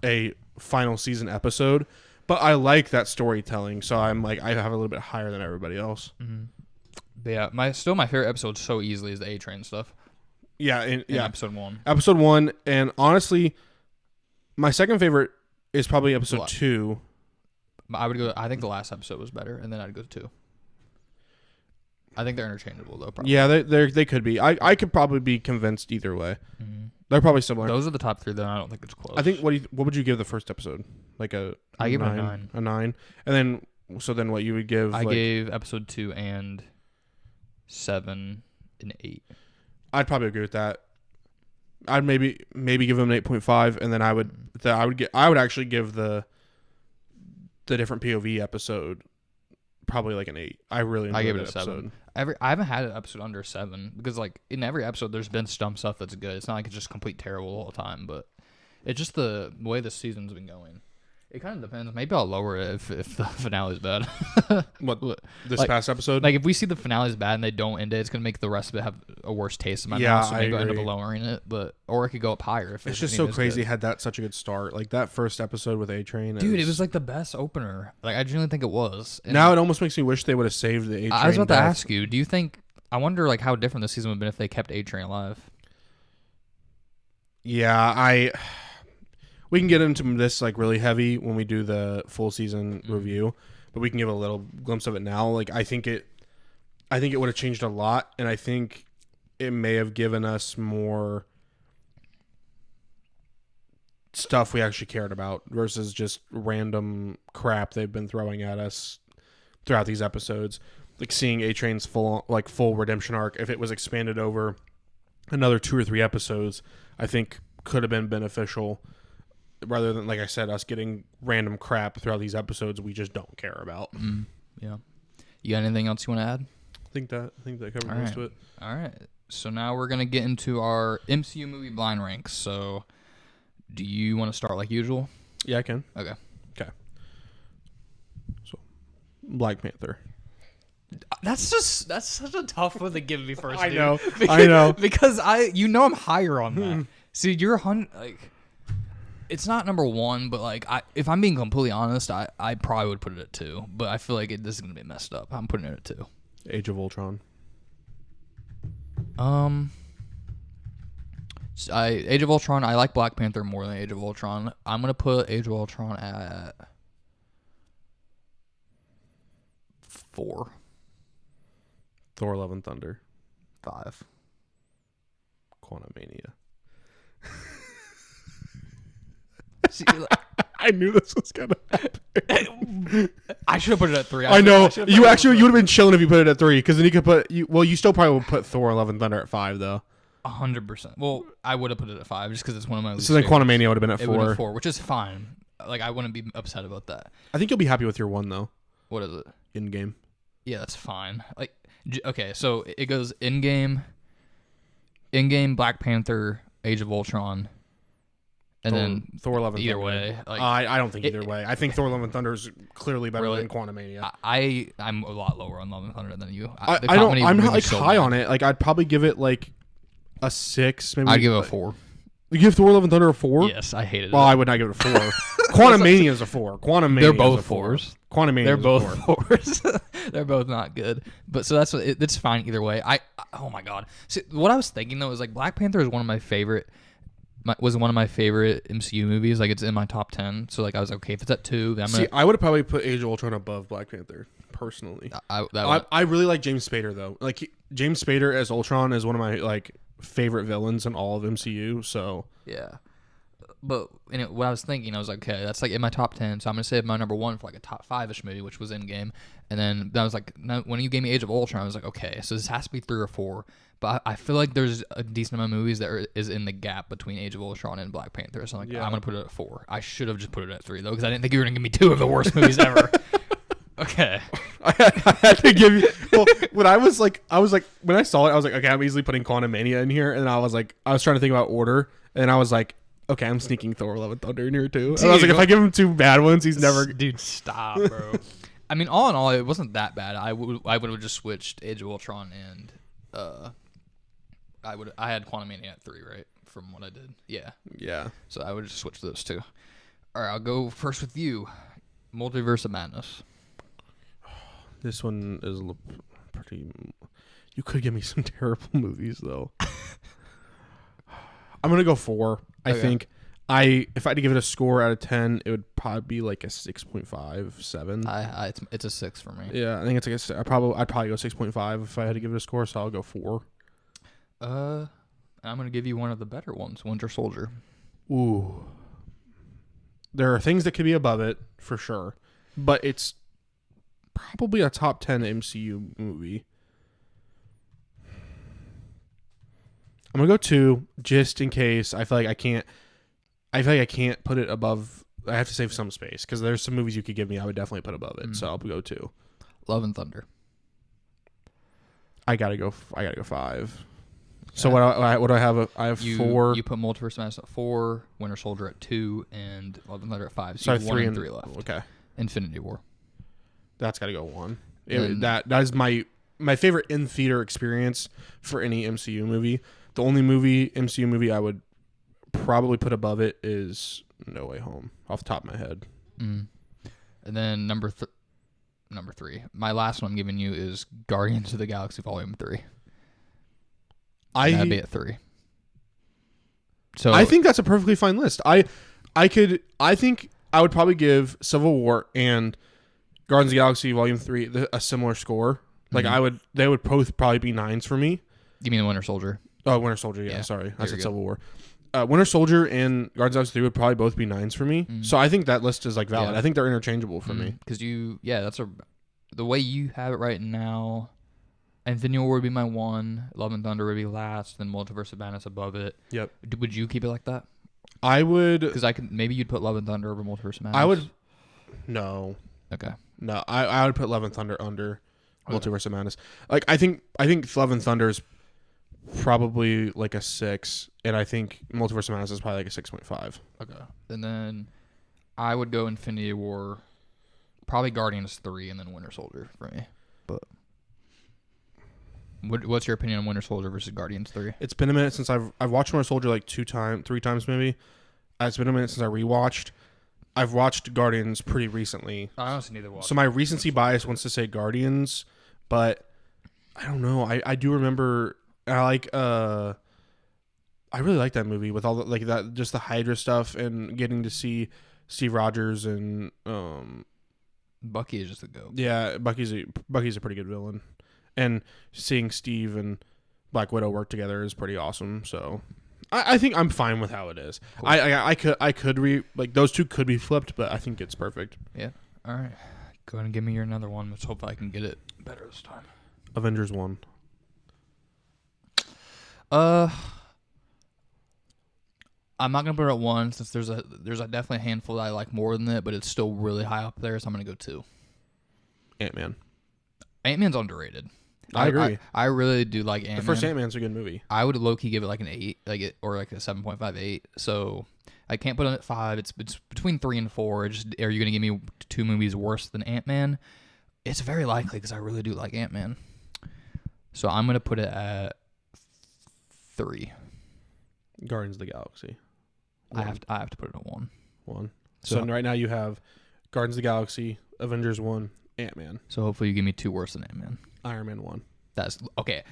a final season episode. But I like that storytelling, so I'm like I have a little bit higher than everybody else. But yeah, my favorite episode so easily is the A-Train stuff. Yeah, episode 1. Episode 1, and honestly, my second favorite is probably episode 2. I think the last episode was better, and then I'd go to 2. I think they're interchangeable though. Probably. Yeah, they could be. I could probably be convinced either way. They're probably similar. Those are the top 3, though. I don't think it's close. I think what would you give the first episode? Like I give it a 9. A 9, and then what you would give? I gave episode 2 and 7 an 8. I'd probably agree with that. I'd maybe give them an 8.5, and then I would actually give the different POV episode probably like an 8. I really enjoyed give it that a 7. I haven't had an episode under 7 because like in every episode there's been some stuff that's good. It's not like it's just complete terrible the whole time, but it's just the way the season's been going. It kind of depends. Maybe I'll lower it if the finale is bad. What this past episode? Like if we see the finale is bad and they don't end it, it's gonna make the rest of it have a worse taste in my mouth. So maybe I'll end up lowering it, or it could go up higher. If it's just so crazy. It had such a good start. Like that first episode with A-Train. Dude, it was like the best opener. Like I genuinely think it was. And now it almost makes me wish they would have saved the A-Train. I was about to ask you. Do you think? I wonder like how different this season would have been if they kept A-Train alive. Yeah, we can get into this like really heavy when we do the full season review, but we can give a little glimpse of it now. Like I think it would have changed a lot, and I think it may have given us more stuff we actually cared about versus just random crap they've been throwing at us throughout these episodes. Like seeing A-Train's full redemption arc, if it was expanded over another 2 or 3 episodes, I think could have been beneficial rather than, like I said, us getting random crap throughout these episodes we just don't care about. Yeah. You got anything else you want to add? I think that covers most of it. All right. So now we're going to get into our MCU movie blind ranks. So do you want to start like usual? Yeah, I can. Okay. So, Black Panther. That's such a tough one to give me first. I dude. know. Because, I know. Because I'm higher on that. See, you're like, it's not number 1, but like, if I'm being completely honest, I probably would put it at 2. But I feel like this is gonna be messed up. I'm putting it at 2. Age of Ultron. Age of Ultron. I like Black Panther more than Age of Ultron. I'm gonna put Age of Ultron at 4. Thor: Love and Thunder. 5. Quantumania. See, I knew this was gonna happen. I should have put it at 3. I know. You would have been chilling if you put it at 3, because then you could put you still probably would put Thor: Love and Thunder at 5 though. 100%. Well, I would have put it at 5 just because it's one of my least So then favorites. Quantumania would have been at It would 4. have 4, which is fine. Like, I wouldn't be upset about that. I think you'll be happy with your 1 though. What is it? Endgame. Yeah, that's fine. Like, okay, so it goes Endgame, Black Panther, Age of Ultron, and then Thor: Love and either Thunder. way. Like, I don't think either way. I think Thor: Love and Thunder is clearly better Really? than Quantumania. I'm a lot lower on Love and Thunder than you. I'm not like high on it. Like, I'd probably give it like a 6. Maybe I'd give it a 4. You give Thor: Love and Thunder a 4? Yes, I hated Well, it. I would not give it a 4. Quantumania is a 4. Quantumania. They're is both a 4. 4s. Quantumania. They're is both a 4. 4s. They're both not good. But so that's what it's fine either way. Oh my god. See, what I was thinking though is like Black Panther is one of my favorite MCU movies. Like, it's in my top 10. So like I was like, okay, if it's at 2, then I'm See, I would have probably put Age of Ultron above Black Panther personally. I really like James Spader though. Like, James Spader as Ultron is one of my like favorite villains in all of MCU. So yeah. But what I was thinking, I was like, okay, that's like in my top 10, so I'm gonna save my number 1 for like a top 5ish movie, which was Endgame. And then I was like, when you gave me Age of Ultron, I was like, okay, so this has to be 3 or 4. But I feel like there's a decent amount of movies that is in the gap between Age of Ultron and Black Panther. So I'm like, I'm gonna put it at 4. I should have just put it at 3 though, because I didn't think you were gonna give me 2 of the worst movies ever. Okay. I had to give you. Well, when I was like, when I saw it, I was like, okay, I'm easily putting Quantumania in here, and I was trying to think about order, and I was like, okay, I'm sneaking Thor: Love and Thunder in here too. And I was like, if I give him 2 bad ones, he's never. Dude, stop, bro. I mean, all in all, it wasn't that bad. I would have just switched Age of Ultron and I had Quantumania at 3, right? From what I did. Yeah. Yeah. So I would just switch those 2. All right, I'll go first with you. Multiverse of Madness. This one is pretty. You could give me some terrible movies though. I'm gonna go 4. I think. If I had to give it a score out of 10, it would probably be like a 6.5, 7. It's a 6 for me. Yeah, I think it's like I'd probably go 6.5 if I had to give it a score, so I'll go 4. I'm gonna give you one of the better ones, Winter Soldier. Ooh. There are things that could be above it for sure, but it's probably a top 10 MCU movie. I'm gonna go 2 just in case. I feel like I can't put it above. I have to save some space because there's some movies you could give me I would definitely put above it. So I'll go 2. Love and Thunder. I gotta go 5. So what do I have? I have 4. You put Multiverse of Madness at 4, Winter Soldier at 2, and Love and Thunder at 5. So you have 1 and 3 left. Okay, Infinity War. that's got to go 1. That is my favorite in theater experience for any MCU movie. The only MCU movie I would probably put above it is No Way Home, off the top of my head. And then number 3. My last one I'm giving you is Guardians of the Galaxy Volume 3. That'd be at 3. So I think that's a perfectly fine list. I think I would probably give Civil War and Guardians of the Galaxy Volume 3 a similar score. Like they would both probably be 9s for me. You mean the Winter Soldier? Oh, Winter Soldier. Yeah, sorry, I said Civil War. Winter Soldier and Guardians of the Galaxy 3 would probably both be 9s for me. So I think that list is like valid. Yeah. I think they're interchangeable for me. Because the way you have it right now. Infinity War would be my 1. Love and Thunder would be last. Then Multiverse of Madness above it. Yep. Would you keep it like that? I would, because maybe you'd put Love and Thunder over Multiverse of Madness. I would. No. Okay. No, I would put Love and Thunder under Multiverse of Madness. Like I think Love and Thunder is probably like a 6, and I think Multiverse of Madness is probably like a 6.5. Okay. And then I would go Infinity War, probably Guardians 3, and then Winter Soldier for me. But what's your opinion on Winter Soldier versus Guardians 3? It's been a minute since I've watched Winter Soldier like 3 times maybe. It's been a minute since I rewatched. I've watched Guardians pretty recently. I honestly neither watched. So my recency bias wants to say Guardians, but I don't know. I do remember I really like that movie with all the like that, just the Hydra stuff and getting to see Steve Rogers and Bucky is just a goat. Yeah, Bucky's a pretty good villain, and seeing Steve and Black Widow work together is pretty awesome. So I think I'm fine with how it is. Cool. I could those two could be flipped, but I think it's perfect. Yeah. All right. Go ahead and give me your another one. Let's hope I can get it better this time. Avengers 1. I'm not gonna put it at 1 since there's a definitely a handful that I like more than it, but it's still really high up there, so I'm gonna go 2. Ant-Man. Ant-Man's underrated. I agree. I really do like Ant-Man. The first Ant-Man's a good movie. I would low-key give it like an 8, or like a 7.58. So I can't put it at 5. It's between 3 and 4. Are you gonna give me 2 movies worse than Ant-Man? It's very likely because I really do like Ant-Man. So I'm gonna put it at 3. Guardians of the Galaxy. 1. I have to put it at 1. 1. So right now you have Guardians of the Galaxy, Avengers 1, Ant-Man. So hopefully you give me 2 worse than Ant-Man. Iron Man 1. That's okay.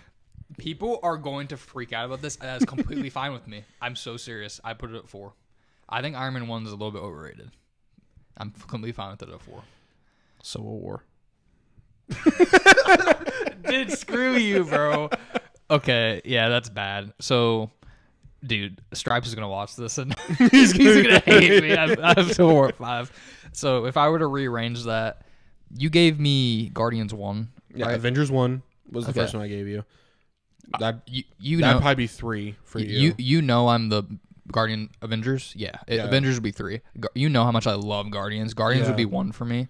People are going to freak out about this. That's completely fine with me. I'm so serious. I put it at 4. I think Iron Man 1 is a little bit overrated. I'm completely fine with it at 4. Civil War. Dude, screw you, bro. Okay, yeah, that's bad. So, dude, Stripes is gonna watch this and he's gonna hate me. I have Civil War 5. So if I were to rearrange that, you gave me Guardians 1. Yeah, right? Avengers 1 was the first one I gave you. That'd know, probably be 3 for you. You know I'm the Guardian Avengers. Yeah. Avengers would be 3. You know how much I love Guardians. Guardians would be 1 for me,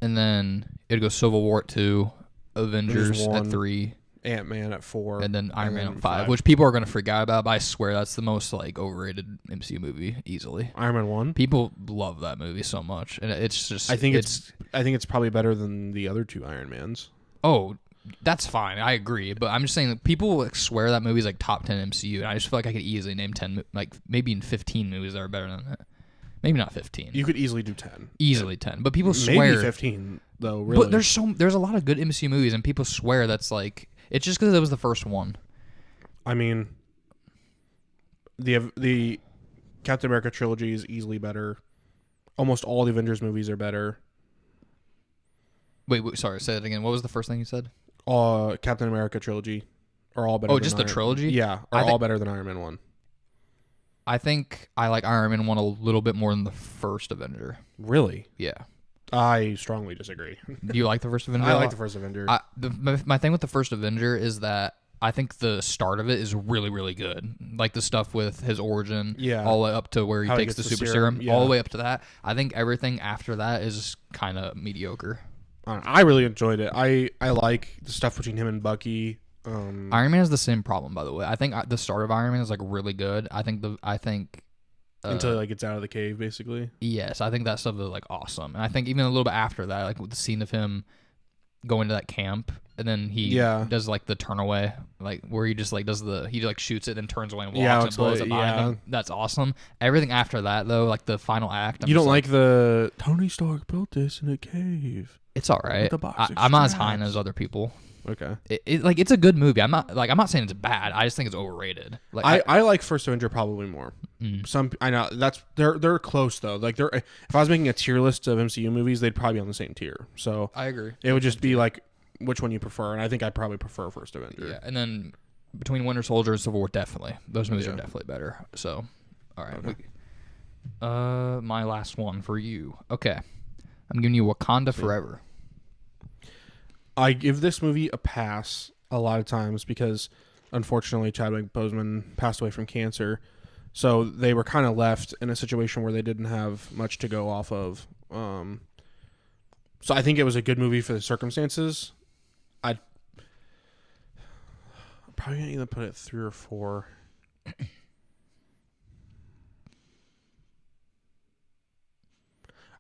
and then it'd go Civil War at 2, Avengers at 3, Ant-Man at 4, and then Iron Man at 5, which people are gonna freak out about. But I swear that's the most like overrated MCU movie easily. Iron Man 1. People love that movie so much, and it's just. I think it's probably better than the other 2 Iron Mans. Oh, that's fine. I agree, but I'm just saying that people like swear that movie's like top 10 MCU, and I just feel like I could easily name 10, like maybe in 15 movies that are better than that. Maybe not 15. You could easily do 10. Easily 10, but people swear maybe 15 though. Really, but there's a lot of good MCU movies, and people swear that's like it's just because it was the first one. I mean, the Captain America trilogy is easily better. Almost all the Avengers movies are better. Wait, sorry, say that again. What was the first thing you said? Captain America trilogy are all better. Oh, just the trilogy? Yeah, all better than Iron Man 1. I think I like Iron Man 1 a little bit more than the first Avenger. Really? Yeah. I strongly disagree. Do you like the first Avenger? I like the first Avenger. My thing with the first Avenger is that I think the start of it is really, really good. Like the stuff with his origin, all the way up to where he takes the super serum, all the way up to that. I think everything after that is kind of mediocre. I really enjoyed it. I like the stuff between him and Bucky. Iron Man has the same problem, by the way. I think the start of Iron Man is like really good. I think until like gets out of the cave, basically. Yes, I think that stuff is like awesome, and I think even a little bit after that, like with the scene of him going to that camp, and then he does like the turn away, like where he just like he like shoots it and turns away and walks and blows it behind him. That's awesome. Everything after that though, like the final act, you don't like the Tony Stark built this in a cave. It's all right. I'm not as high as other people. Okay. It's a good movie. I'm not saying it's bad. I just think it's overrated. Like I like First Avenger probably more. I know they're close though. Like if I was making a tier list of MCU movies, they'd probably be on the same tier. So I agree. It would just be like which one you prefer, and I think I'd probably prefer First Avenger. Yeah, and then between Winter Soldier and Civil War, definitely those movies are definitely better. So, all right. Okay. My last one for you. Okay, I'm giving you Wakanda Forever. I give this movie a pass a lot of times because unfortunately Chadwick Boseman passed away from cancer. So they were kind of left in a situation where they didn't have much to go off of. So I think it was a good movie for the circumstances. I'm probably going to either put it 3 or 4.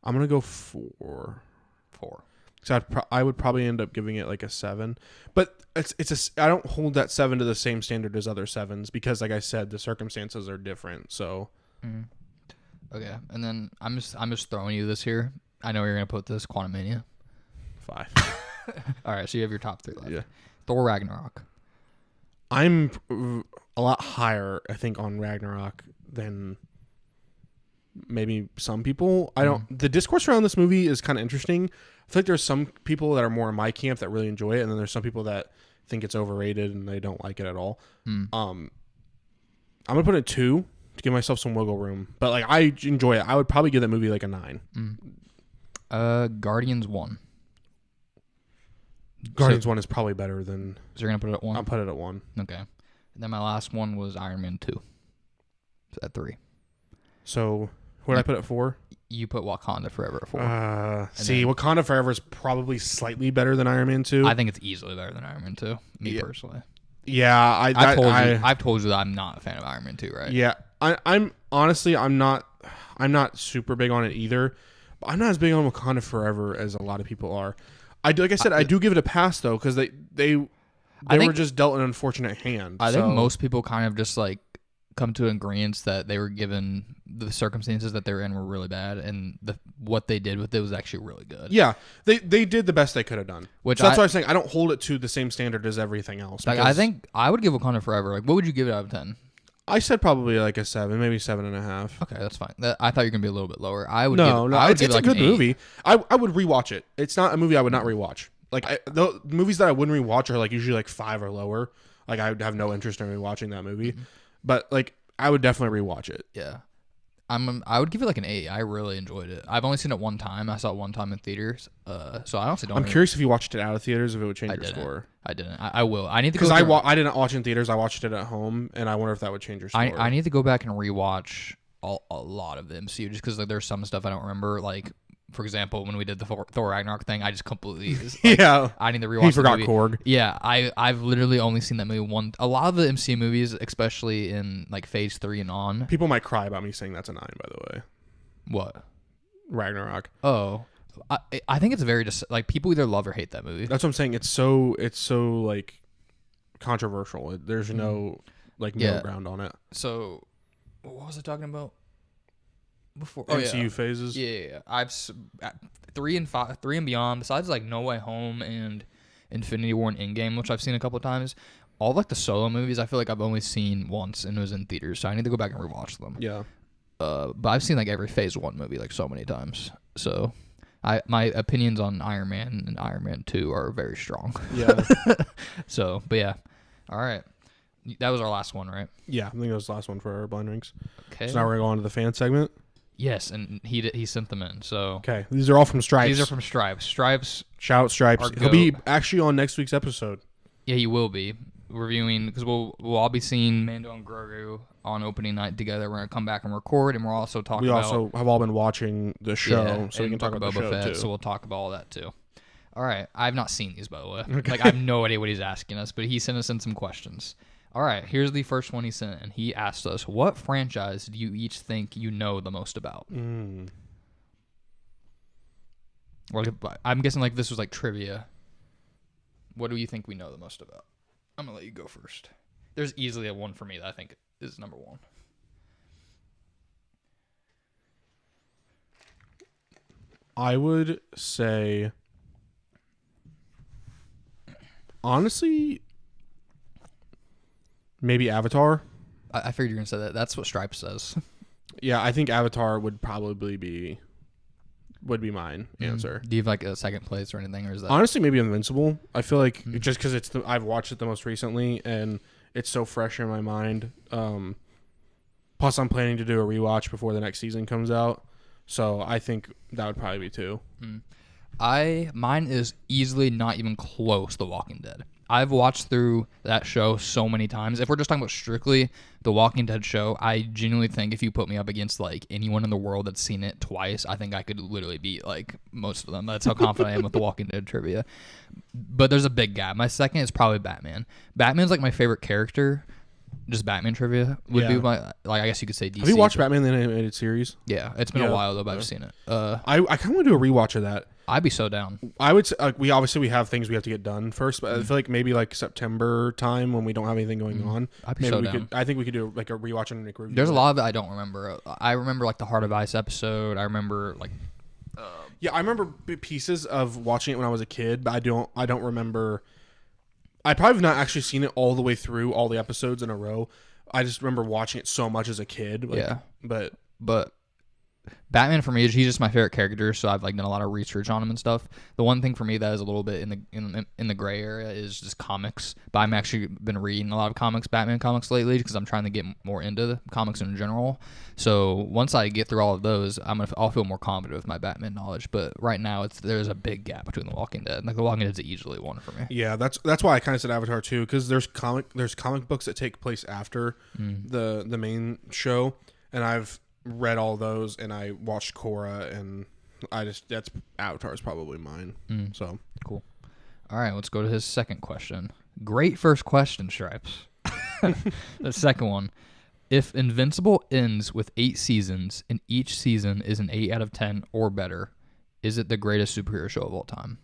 I'm going to go 4. 4. So I would probably end up giving it like a 7. But I don't hold that 7 to the same standard as other 7s because, like I said, the circumstances are different. So, okay, and then I'm just throwing you this here. I know you're gonna put this Quantumania. 5. All right, so you have your top 3 left. Yeah. Thor Ragnarok. I'm a lot higher, I think, on Ragnarok than maybe some people. The discourse around this movie is kind of interesting. I feel like there's some people that are more in my camp that really enjoy it, and then there's some people that think it's overrated and they don't like it at all. I'm gonna put it 2 to give myself some wiggle room, but like I enjoy it. I would probably give that movie like a 9. Guardians 1. Guardians 1 is probably better than. So you're gonna put it at 1. I'll put it at 1. Okay, and then my last one was Iron Man 2. So at 3. So what did I put at 4? You put Wakanda Forever at 4. Wakanda Forever is probably slightly better than Iron Man 2. I think it's easily better than Iron Man 2. Me personally. Yeah, I've told you that I'm not a fan of Iron Man 2, right? Yeah, I'm honestly I'm not super big on it either. But I'm not as big on Wakanda Forever as a lot of people are. I do give it a pass though because they were just dealt an unfortunate hand. I think most people kind of just like come to agreement that they were given the circumstances that they were in were really bad, and what they did with it was actually really good. Yeah, they did the best they could have done. Which so that's why I'm saying I don't hold it to the same standard as everything else. Like I think I would give Wakanda Forever. Like, what would you give it out of 10? I said probably like a 7, maybe 7.5. Okay, that's fine. I thought you were gonna be a little bit lower. I would. It's a good movie. I would rewatch it. It's not a movie I would not rewatch. Like the movies that I wouldn't rewatch are like usually like 5 or lower. Like I would have no interest in rewatching that movie, but like I would definitely rewatch it. Yeah, I would give it like an 8. I really enjoyed it. I've only seen it one time. I saw it one time in theaters. So I honestly don't. I'm curious if you watched it out of theaters, if it would change your score. I didn't. I will. I need to because I didn't watch it in theaters. I watched it at home, and I wonder if that would change your score. I need to go back and rewatch a lot of the MCU just because like there's some stuff I don't remember. Like for example, when we did the Thor Ragnarok thing, I just completely I need to rewatch. He forgot the movie. Korg. Yeah, I've literally only seen that movie one. A lot of the MCU movies, especially in like Phase 3 and on. People might cry about me saying that's a 9. By the way, what? Ragnarok. Oh. I think it's very just like people either love or hate that movie. That's what I'm saying. It's so like controversial. There's no like middle ground on it. So, what was I talking about before? MCU phases. Yeah. I've 3 and 5, 3 and beyond. Besides like No Way Home and Infinity War and Endgame, which I've seen a couple of times. All like the solo movies, I feel like I've only seen once and it was in theaters. So I need to go back and rewatch them. Yeah. But I've seen like every Phase 1 movie like so many times. So. My opinions on Iron Man and Iron Man 2 are very strong. Yeah. So, but yeah. All right. That was our last one, right? Yeah, I think that was the last one for our blind ranks. Okay. So now we're going to go on to the fan segment. Yes, and he sent them in. So okay, these are all from Stripes. These are from Stripes. Stripes. Shout out Stripes. He'll be actually on next week's episode. Yeah, he will be reviewing because we'll all be seeing Mando and Grogu on opening night together. We're gonna come back and record, and we're also talking. We also have all been watching the show, so we can talk about Boba Fett too. So we'll talk about all that too. All right, I've not seen these by the way. Okay. Like I have no idea what he's asking us, but he sent us in some questions. All right, here's the first one he sent, and he asked us, "What franchise do you each think you know the most about?" Well, I'm guessing like this was like trivia. What do you think we know the most about? I'm gonna let you go first. There's easily a one for me that I think is number 1. I would say, honestly, maybe Avatar. I figured you were gonna say that. That's what Stripes says. Yeah, I think Avatar would probably be mine answer. Do you have like a second place or anything, or is that honestly maybe Invincible? I feel like just because I've watched it the most recently and it's so fresh in my mind. Plus, I'm planning to do a rewatch before the next season comes out, so I think that would probably be 2. Mine is easily not even close. The Walking Dead. I've watched through that show so many times. If we're just talking about strictly the Walking Dead show, I genuinely think if you put me up against like anyone in the world that's seen it twice, I think I could literally beat like most of them. That's how confident I am with the Walking Dead trivia. But there's a big gap. My second is probably Batman. Batman's like my favorite character. Just Batman trivia would be my, like, I guess you could say DC. Have you watched Batman the animated series? Yeah, it's been a while though, but I've seen it. I kind of want to do a rewatch of that. I'd be so down. I would say, we obviously have things we have to get done first, but I feel like maybe like September time when we don't have anything going on. I'd be maybe so we down. could. I think we could do like a rewatch and a review. There's a lot of it I don't remember. I remember like the Heart of Ice episode. I remember like. Yeah, I remember pieces of watching it when I was a kid, but I don't remember. I probably have not actually seen it all the way through all the episodes in a row. I just remember watching it so much as a kid. Like, yeah, but Batman for me, he's just my favorite character, so I've like done a lot of research on him and stuff. The one thing for me that is a little bit in the gray area is just comics. But I'm actually been reading a lot of Batman comics lately because I'm trying to get more into the comics in general. So once I get through all of those, I'll feel more confident with my Batman knowledge. But right now, there's a big gap between The Walking Dead. Like The Walking Dead's easily one for me. Yeah, that's why I kind of said Avatar too, because there's comic books that take place after the main show, and I've read all those, and I watched Korra, and that's Avatar is probably mine. So cool. All right, let's go to his second question. Great first question, Stripes. The second one: if Invincible ends with 8 seasons and each season is an 8 out of 10 or better, is it the greatest superhero show of all time?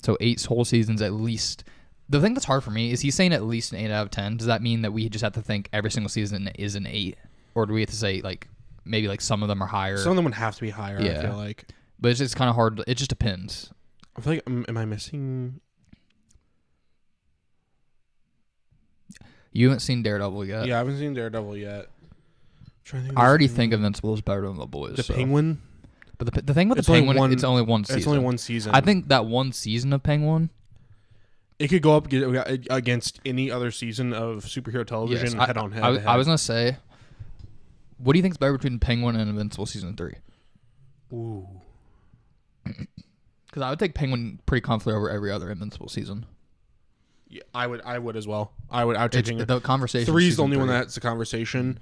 So 8 whole seasons at least. The thing that's hard for me is he's saying at least an 8 out of 10. Does that mean that we just have to think every single season is an 8? Or do we have to say, like, maybe, like, some of them are higher? Some of them would have to be higher, I feel like. But it's just kind of hard. It just depends. I feel like, am I missing? You haven't seen Daredevil yet. Yeah, I haven't seen Daredevil yet. I already think Invincible is better than The Boys. The Penguin? But the thing with the Penguin, it's only one season. It's only one season. I think that one season of Penguin, it could go up against any other season of superhero television head on head. I was going to say, what do you think is better between Penguin and Invincible season 3? Ooh. Because I would take Penguin pretty confidently over every other Invincible season. Yeah, I would as well. I would take the conversation. 3 is the only one that's a conversation.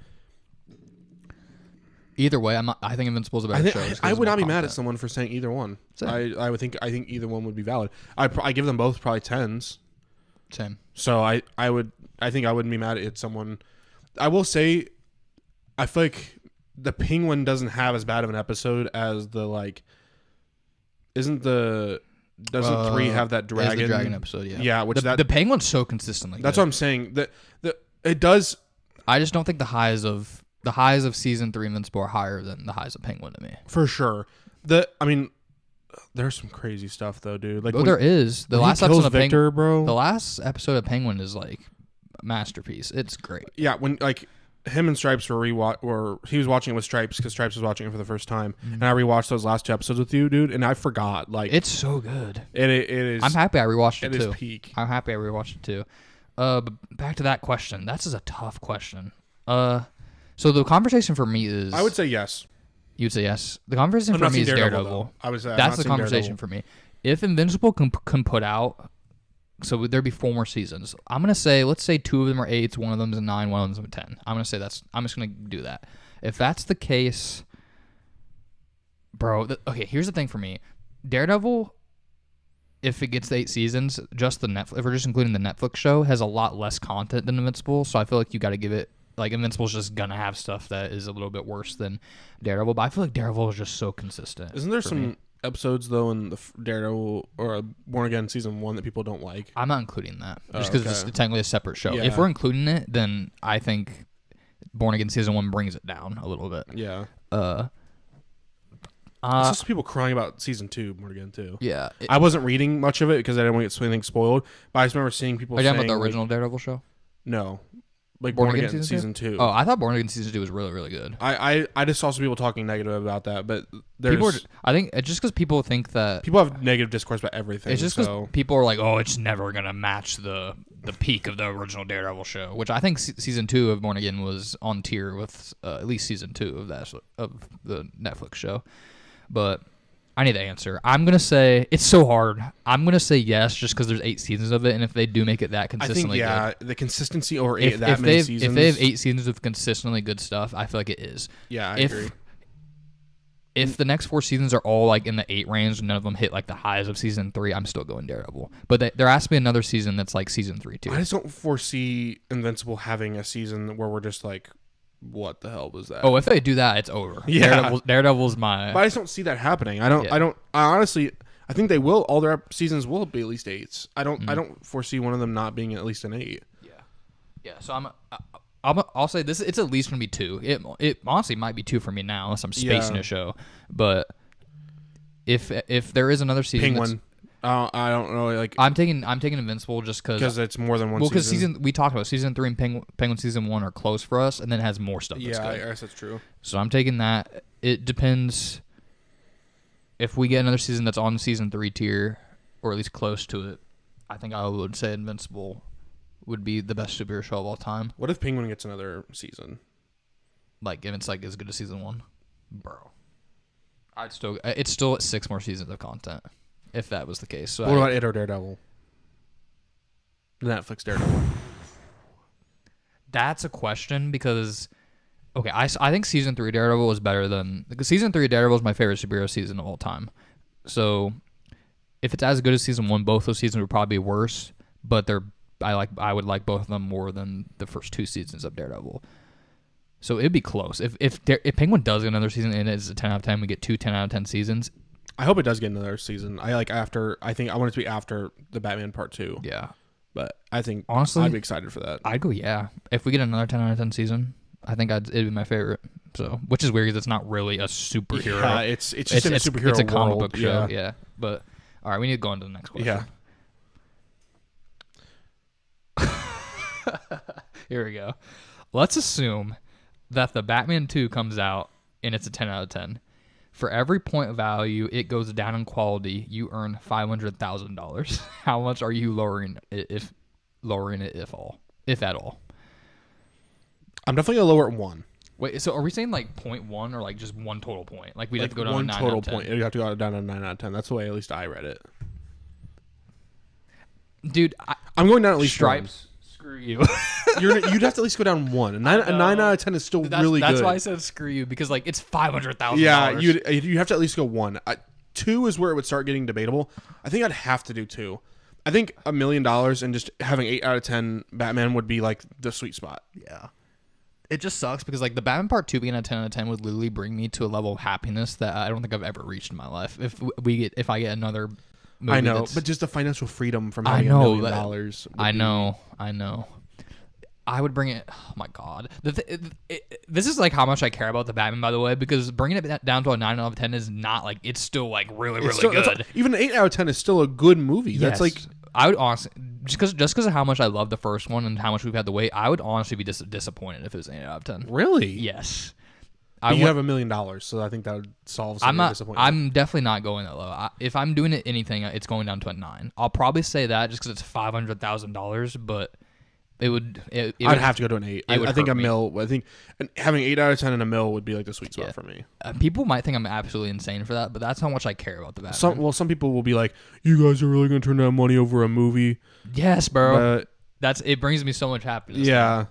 Either way, I think Invincible is a better show. I would not be mad at someone for saying either one. I think either one would be valid. I give them both probably 10s. Same. So I think I wouldn't be mad at someone. I will say, I feel like the Penguin doesn't have as bad of an episode as the like. Doesn't 3 have that dragon? The dragon episode, yeah. Yeah, the Penguin's so consistently. That's good. what I'm saying. That it does. I just don't think the highs of season 3 Invincible are higher than the highs of Penguin to me. For sure. There's some crazy stuff though, dude. Like, there is. The last episode of Victor, bro. The last episode of Penguin is like a masterpiece. It's great. Yeah, when like him and Stripes he was watching it with Stripes because Stripes was watching it for the first time, and I rewatched those last 2 episodes with you, dude, and I forgot. Like, it's so good. It is. I'm happy I rewatched it too. It is peak. I'm happy I rewatched it too. But back to that question. That's just a tough question. So the conversation for me is. I would say yes. You'd say yes. The conversation for me is Daredevil. That's the conversation for me. If Invincible can put out, so there'd be 4 more seasons. I'm gonna say, let's say 2 of them are 8s, 1 of them's a 9, 1 of them's a 10. I'm gonna say I'm just gonna do that. If that's the case, bro. Okay, here's the thing for me. Daredevil, if it gets to 8 seasons, just if we're just including the Netflix show, has a lot less content than Invincible. So I feel like you got to give it. Like, Invincible's just going to have stuff that is a little bit worse than Daredevil, but I feel like Daredevil is just so consistent. Isn't there some episodes, though, in the Daredevil or Born Again Season 1 that people don't like? I'm not including that, just because it's technically a separate show. Yeah. If we're including it, then I think Born Again Season 1 brings it down a little bit. Yeah. It's just people crying about Season 2 Born Again, too. Yeah. I wasn't reading much of it because I didn't want to get anything spoiled, but I just remember seeing people saying... Are you talking about the original Daredevil show? No. Like Born Again season 2. Oh, I thought Born Again Season 2 was really, really good. I just saw some people talking negative about that, but there's... I think it's just because people think that... People have negative discourse about everything. It's just because people are like, oh, it's never going to match the peak of the original Daredevil show, which I think Season 2 of Born Again was on tier with at least Season 2 of the Netflix show. But I need the answer. I'm gonna say it's so hard. I'm gonna say yes, just because there's 8 seasons of it, and if they do make it that consistently, good, the consistency over if many seasons. If they have 8 seasons of consistently good stuff, I feel like it is. Yeah, I agree. If the next 4 seasons are all like in the 8 range, none of them hit like the highs of season 3, I'm still going Daredevil. But there has to be another season that's like season 3 too. I just don't foresee Invincible having a season where we're just like, what the hell was that? Oh, if they do that, it's over. Yeah, Daredevil's my. But I just don't see that happening. I honestly, I think they will. All their seasons will be at least 8s. I don't foresee one of them not being at least an 8. Yeah. So I'll say this. It's at least gonna be 2. It honestly might be 2 for me now, unless I'm spacing a show. But if there is another season, Penguin. I don't know. Like I'm taking Invincible just because it's more than one. Well, because we talked about season 3 and Penguin season 1 are close for us, and then it has more stuff. That's good. I guess that's true. So I'm taking that. It depends if we get another season that's on season 3 tier, or at least close to it. I think I would say Invincible would be the best superhero show of all time. What if Penguin gets another season? Like if it's like as good as season 1, bro. It's still at 6 more seasons of content. If that was the case. So what about it or Daredevil? Netflix Daredevil. That's a question because, okay, I think season 3 Daredevil is better than because season 3 Daredevil is my favorite superhero season of all time. So if it's as good as season 1, both those seasons would probably be worse. But I would like both of them more than the first 2 seasons of Daredevil. So it'd be close. If Penguin does get another season and it's a 10 out of 10, we get 2 10 out of 10 seasons. I hope it does get another season. I think I want it to be after the Batman Part 2. Yeah. But I think honestly, I'd be excited for that. I'd go, yeah. If we get another 10 out of 10 season, I think it'd be my favorite. So, which is weird because it's not really a superhero. Yeah, it's just in a superhero It's a comic world. book show, yeah. But all right, we need to go on to the next question. Yeah. Here we go. Let's assume that the Batman 2 comes out and it's a 10 out of 10. For every point value it goes down in quality, you earn $500,000. How much are you lowering it if at all? I'm definitely gonna lower it 1. Wait, so are we saying like 0.1 or like just one total point? Like we'd have to go down one to 9 total out of 10? point. You'd have to go down to 9 out of 10. That's the way at least I read it. Dude, I'm going down at least Stripes. Screw you. You'd have to at least go down 1. A 9 out of 10 is still really good. That's why I said screw you, because like it's $500,000. Yeah, you have to at least go 1. 2 is where it would start getting debatable. I think I'd have to do 2. I think $1 million and just having 8 out of 10 Batman would be like the sweet spot. Yeah. It just sucks because like the Batman Part 2 being a 10 out of 10 would literally bring me to a level of happiness that I don't think I've ever reached in my life. If I get another movie, I know, but just the financial freedom from having $1 million. I know. I would bring it. Oh my god, this is like how much I care about the Batman, by the way, because bringing it down to a 9 out of 10 is not like it's still like really good. Even an 8 out of 10 is still a good movie. Yes. That's like I would honestly just because of how much I love the first one and how much we've had to wait. I would honestly be disappointed if it was an 8 out of 10. Really? Yes. You have $1 million, so I think that would solve some disappointment. I'm definitely not going that low. If I'm doing anything, it's going down to a 9. I'll probably say that just because it's $500,000, but it would. I'd have to go to an 8. I think a mil. I think having 8 out of 10 and a mil would be like the sweet spot for me. People might think I'm absolutely insane for that, but that's how much I care about the Batman. Some people will be like, "You guys are really going to turn down money over a movie?" Yes, bro. It brings me so much happiness. Yeah.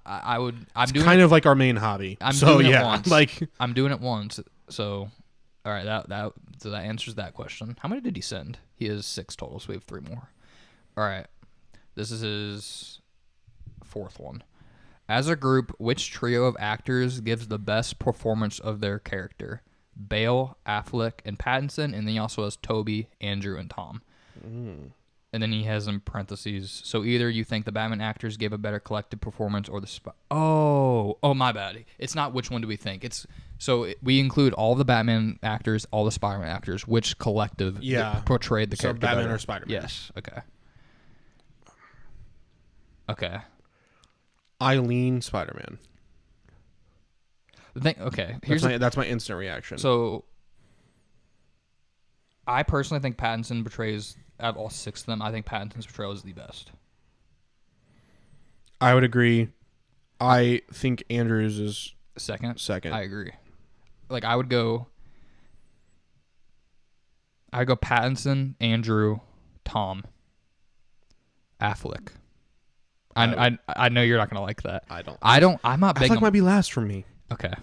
I would. It's kind of like our main hobby. I'm doing it once. I'm doing it once. So, all right. So that answers that question. How many did he send? He has 6 total, so we have 3 more. All right. This is his 4th one. As a group, which trio of actors gives the best performance of their character? Bale, Affleck, and Pattinson, and then he also has Toby, Andrew, and Tom. And then he has in parentheses, so either you think the Batman actors gave a better collective performance or the... Oh, my bad. It's not which one do we think. We include all the Batman actors, all the Spider-Man actors, which collective portrayed the character Batman better. or Spider-Man. Yes, okay. Eileen Spider-Man. That's my instant reaction. So, I personally think Pattinson portrays... Out of all 6 of them, I think Pattinson's portrayal is the best. I would agree. I think Andrews is second. I agree. Like I would go. I go Pattinson, Andrew, Tom, Affleck. I know you're not gonna like that. I'm not big. Affleck might be last for me. Okay.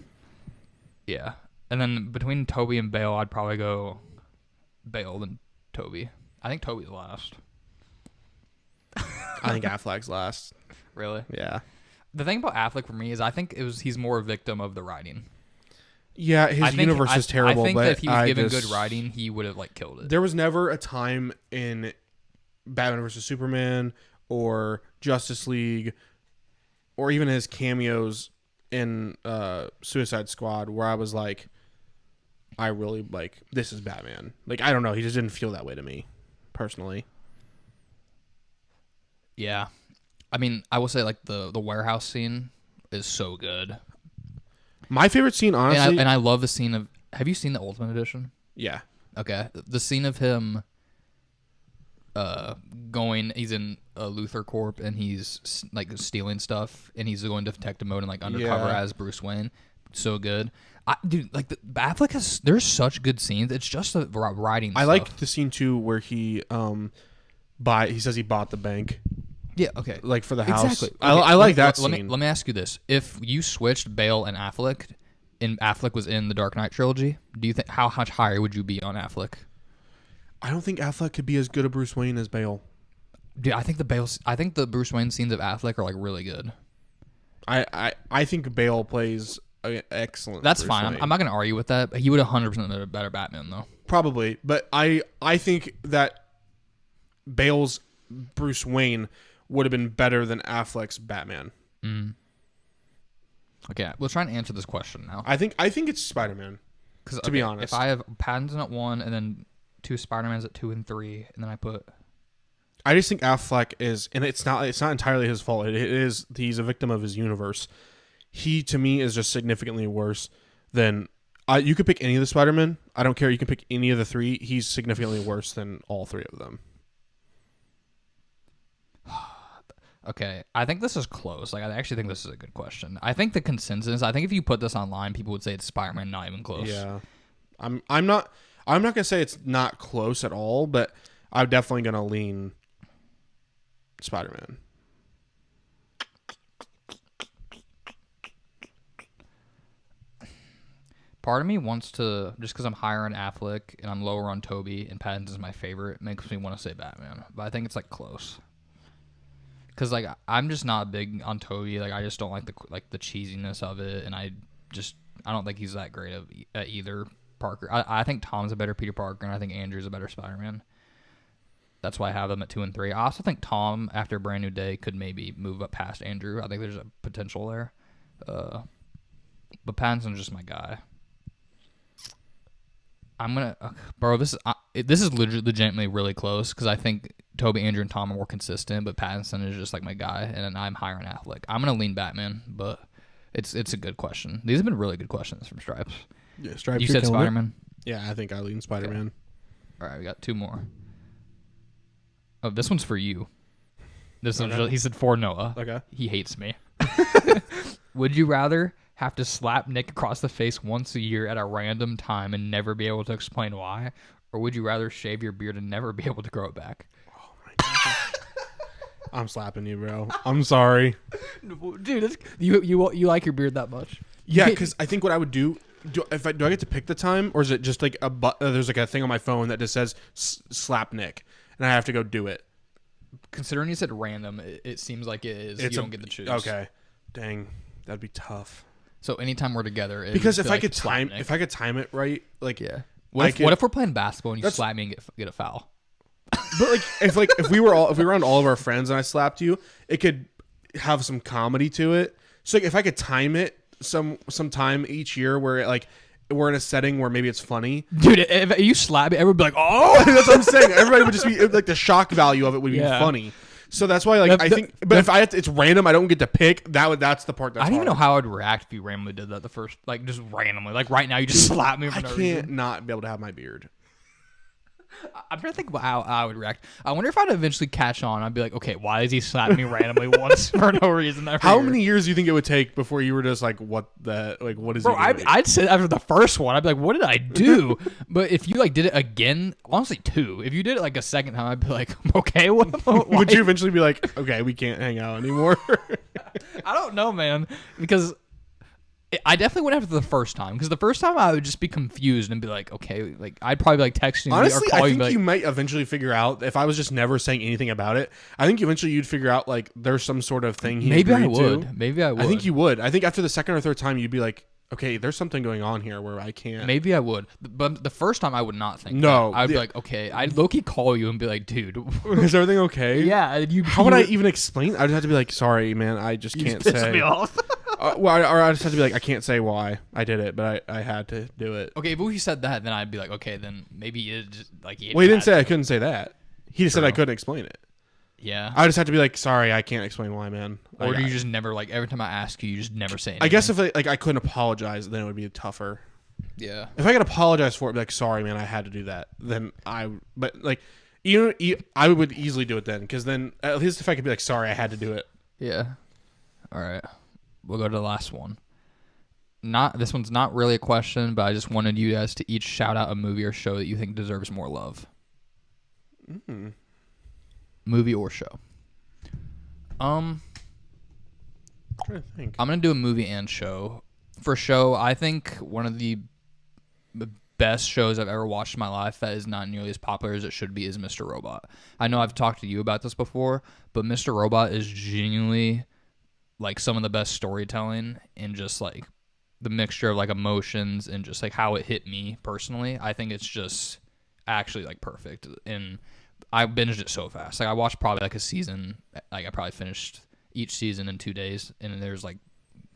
Yeah, and then between Toby and Bale, I'd probably go Bale than Toby. I think Toby's last. I think Affleck's last. Really? Yeah. The thing about Affleck for me is I think he's more a victim of the writing. Yeah, his universe is terrible. I think but that if he was given good writing, he would have killed it. There was never a time in Batman vs Superman or Justice League or even his cameos in Suicide Squad where I was like, I really this is Batman. I don't know, he just didn't feel that way to me personally. Yeah. I mean, I will say the warehouse scene is so good. My favorite scene, honestly, and I love the scene of. Have you seen the Ultimate Edition? Yeah. Okay, the scene of him. He's in a Luthor Corp and he's stealing stuff and he's going detective mode and undercover as Bruce Wayne. So good, dude. Affleck has. There's such good scenes. It's just the writing. I like the scene too where he he says he bought the bank. Yeah, okay. For the house. Exactly. Okay. I like that scene. Let me ask you this. If you switched Bale and Affleck, and Affleck was in the Dark Knight trilogy, do you think how much higher would you be on Affleck? I don't think Affleck could be as good a Bruce Wayne as Bale. Dude, I think the Bruce Wayne scenes of Affleck are really good. I think Bale plays excellent. That's Bruce fine. Wayne. I'm not going to argue with that. He would 100% been a better Batman though. Probably, but I think that Bale's Bruce Wayne would have been better than Affleck's Batman. Mm. Okay, we'll try and answer this question now. I think it's Spider-Man. To be honest, if I have Pattinson at 1 and then 2 Spider-Mans at 2 and 3, and then I just think Affleck is, and it's not entirely his fault. He's a victim of his universe. He to me is just significantly worse than. You could pick any of the Spider-Men. I don't care. You can pick any of the 3. He's significantly worse than all 3 of them. Okay, I think this is close. I actually think this is a good question. I think the consensus. I think if you put this online, people would say it's Spider-Man, not even close. Yeah, I'm not gonna say it's not close at all, but I'm definitely gonna lean Spider-Man. Part of me wants to, just because I'm higher on Affleck and I'm lower on Toby and Pattinson's my favorite, makes me want to say Batman. But I think it's close. Because I'm just not big on Toby. I just don't like the cheesiness of it, and I don't think he's that great at either Parker. I think Tom's a better Peter Parker, and I think Andrew's a better Spider-Man. That's why I have them at 2 and 3. I also think Tom, after a Brand New Day, could maybe move up past Andrew. I think there's a potential there. But Pattinson's just my guy. I'm gonna, bro. This is legitimately really close because I think Toby, Andrew, and Tom are more consistent, but Pattinson is just my guy, and I'm higher on Affleck. I'm gonna lean Batman, but it's a good question. These have been really good questions from Stripes. Yeah, Stripes. You said Spider-Man. Yeah, I think I lean Spider-Man. Okay. All right, we got 2 more. Oh, this one's for you. He said for Noah. Okay. He hates me. Would you rather have to slap Nick across the face once a year at a random time and never be able to explain why? Or would you rather shave your beard and never be able to grow it back? Oh my God. I'm slapping you, bro. I'm sorry. Dude, you like your beard that much? Yeah, because I think what I would do I get to pick the time, or is it just there's a thing on my phone that just says slap Nick, and I have to go do it? Considering you said random, it seems like it is. You don't get to choose. Okay. Dang. That'd be tough. So anytime we're together, because if I could time it right, yeah. What if we're playing basketball and you slap me and get a foul? But if we were around all of our friends and I slapped you, it could have some comedy to it. So if I could time it some time each year where we're in a setting where maybe it's funny, dude. If you slap me, everyone would be like, "Oh!" That's what I'm saying. Everybody would just be the shock value of it would be funny. So that's why, I think. But if it's random, I don't get to pick. That's the part. That's I don't even know how I'd react if you randomly did that. The first, just randomly, right now, you just slap me. I can't not be able to have my beard. I'm trying to think about how I would react. I wonder if I'd eventually catch on. I'd be like, okay, why does he slap me randomly once for no reason? How many years do you think it would take before you were just like, what is Bro, he doing? I'd say after the first one, I'd be like, what did I do? But if you like did it again, honestly, 2. If you did it like a second time, I'd be like, okay, what? Would you eventually be like, okay, we can't hang out anymore? I don't know, man, because I definitely went after the first time, because the first time I would just be confused and be like, okay, like I'd probably be like texting Honestly, you or calling I think you. you might eventually figure out, if I was just never saying anything about it, I think eventually you'd figure out like there's some sort of thing he Maybe I agreed would. to. Maybe I would. I think you would. I think after the second or third time, you'd be like, okay, there's something going on here where I can't. Maybe I would, but the first time I would not think. No, that. I'd be like, okay. I'd low-key call you and be like, dude, is everything okay? yeah. How would I even explain? I'd have to be like, sorry, man, I just can't pissed say. me off. Or I just have to be like, I can't say why I did it, but I had to do it. Okay, but if he said that, then I'd be like, okay, then maybe it just like. Well, he didn't say I couldn't say that. He just said I couldn't explain it. Yeah. I just have to be like, sorry, I can't explain why, man. Or Like, do you just never like every time I ask you, you just never say anything? I guess if I couldn't apologize, then it would be tougher. Yeah. If I could apologize for it, be like, sorry, man, I had to do that. Then but like, I would easily do it then, because then at least if I could be like, sorry, I had to do it. Yeah. All right. We'll go to the last one. This one's not really a question, but I just wanted you guys to each shout out a movie or show that you think deserves more love. Movie or show. I'm trying to think. I'm gonna do a movie and show. For show, I think one of the best shows I've ever watched in my life that is not nearly as popular as it should be is Mr. Robot. I know I've talked to you about this before, but Mr. Robot is genuinely like some of the best storytelling and just like the mixture of like emotions and just like how it hit me personally. I think it's just actually like perfect, and I binged it so fast. Like I watched probably like a season. Like I probably finished each season in 2 days, and there's like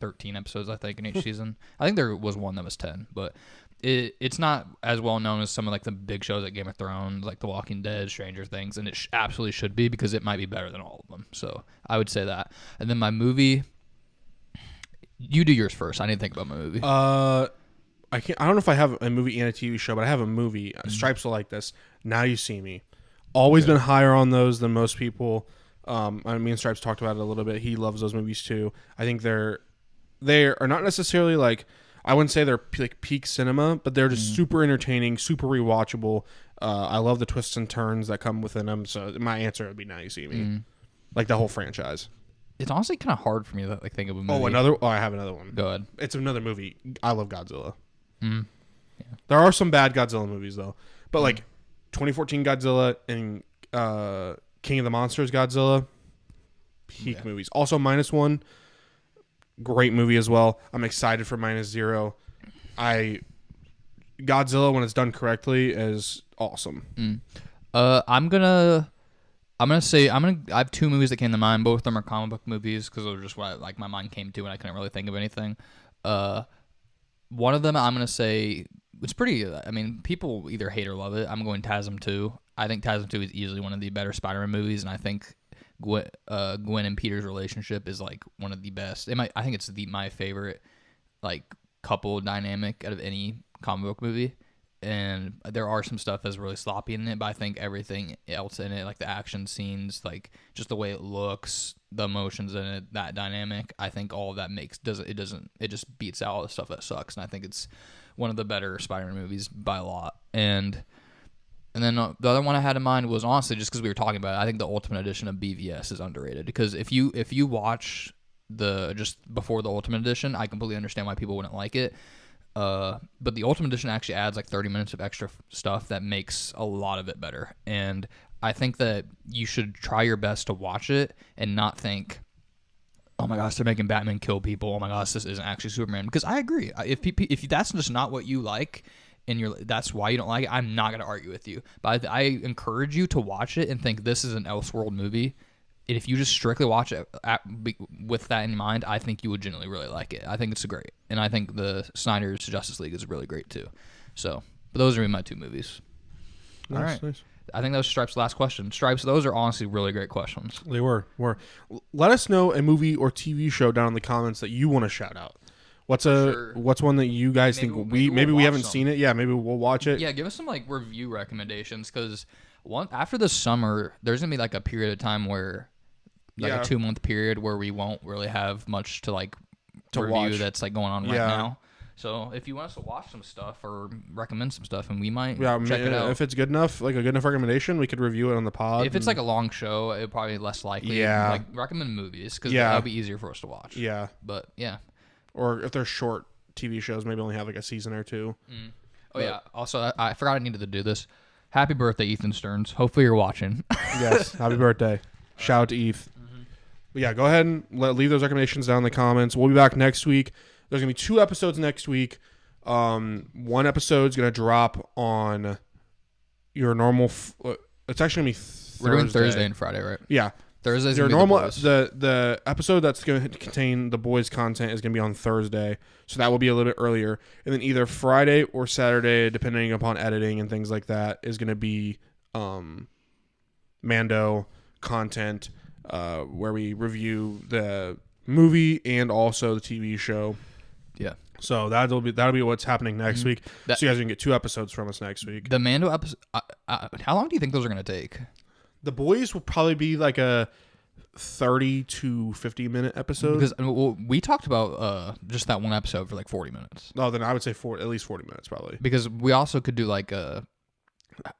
13 episodes I think in each season. I think there was one that was 10, but it's not as well known as some of like the big shows like Game of Thrones, like The Walking Dead, Stranger Things, and it absolutely should be, because it might be better than all of them. So I would say that. And then my movie, you do yours first. I need to think about my movie. I don't know if I have a movie and a TV show, but I have a movie. Stripes will like this. Now You See Me. Always been higher on those than most people. Me and Stripes talked about it a little bit. He loves those movies too. I think they are not necessarily like, I wouldn't say they're like peak cinema, but they're just super entertaining, super rewatchable. I love the twists and turns that come within them. So my answer would be Now You See Me, like the whole franchise. It's honestly kind of hard for me to like think of a movie. I have another one. Go ahead. It's another movie. I love Godzilla. Yeah. There are some bad Godzilla movies though, but like 2014 Godzilla and King of the Monsters Godzilla, peak movies. Also -1. Great movie as well. I'm excited for -0. Godzilla, when it's done correctly, is awesome. I have 2 movies that came to mind. Both of them are comic book movies, because those are just what my mind came to, and I couldn't really think of anything. One of them I'm gonna say, it's pretty. I mean, people either hate or love it. I'm going TASM 2. I think TASM 2 is easily one of the better Spider-Man movies, and I think Gwen and Peter's relationship is like one of the best. I think it's my favorite like couple dynamic out of any comic book movie. And there are some stuff that's really sloppy in it, but I think everything else in it, like the action scenes, like just the way it looks, the emotions in it, that dynamic, I think all of that it just beats out all the stuff that sucks. And I think it's one of the better Spider-Man movies by a lot. And then the other one I had in mind was honestly just because we were talking about it, I think the Ultimate Edition of BVS is underrated, because if you watch just before the Ultimate Edition, I completely understand why people wouldn't like it. But the Ultimate Edition actually adds like 30 minutes of extra stuff that makes a lot of it better. And I think that you should try your best to watch it and not think, oh my gosh, they're making Batman kill people. Oh my gosh, this isn't actually Superman. Because I agree. If that's just not what you like, and that's why you don't like it, I'm not going to argue with you. But I encourage you to watch it and think this is an Elseworld movie. And if you just strictly watch it with that in mind, I think you would genuinely really like it. I think it's great. And I think the Snyder's Justice League is really great too. So, but those are my 2 movies. Nice, all right. Nice. I think that was Stripes' last question. Stripes, those are honestly really great questions. They were. Let us know a movie or TV show down in the comments that you want to shout out. What's one that you guys think maybe we haven't seen it? Yeah, maybe we'll watch it. Yeah, give us some like review recommendations because after the summer, there's gonna be like a period of time where a 2-month period where we won't really have much to like to review watch. That's like going on right now. So if you want us to watch some stuff or recommend some stuff, and we might check it out. If it's good enough, like a good enough recommendation, we could review it on the pod. If it's like a long show, it probably less likely. Yeah. Like recommend movies because that'll be easier for us to watch. Yeah. But yeah. Or if they're short TV shows, maybe only have like a season or two. Mm. Oh yeah. Also, I forgot I needed to do this. Happy birthday, Ethan Stearns. Hopefully you're watching. Yes. Happy birthday. Shout out to Eth. Mm-hmm. But yeah, go ahead and leave those recommendations down in the comments. We'll be back next week. There's going to be 2 episodes next week. One episode's going to drop on your normal... it's actually going to be Thursday. We're doing Thursday and Friday, right? Yeah. Thursday's your normal the episode that's going to contain the boys' content is going to be on Thursday. So that will be a little bit earlier. And then either Friday or Saturday, depending upon editing and things like that, is going to be Mando content where we review the movie and also the TV show. Yeah. So that'll be what's happening next week. So you guys can get 2 episodes from us next week. The Mando episode. How long do you think those are going to take? The boys will probably be like a 30 to 50 minute episode. Because we talked about just that one episode for like 40 minutes. No, then I would say at least 40 minutes probably. Because we also could do like a.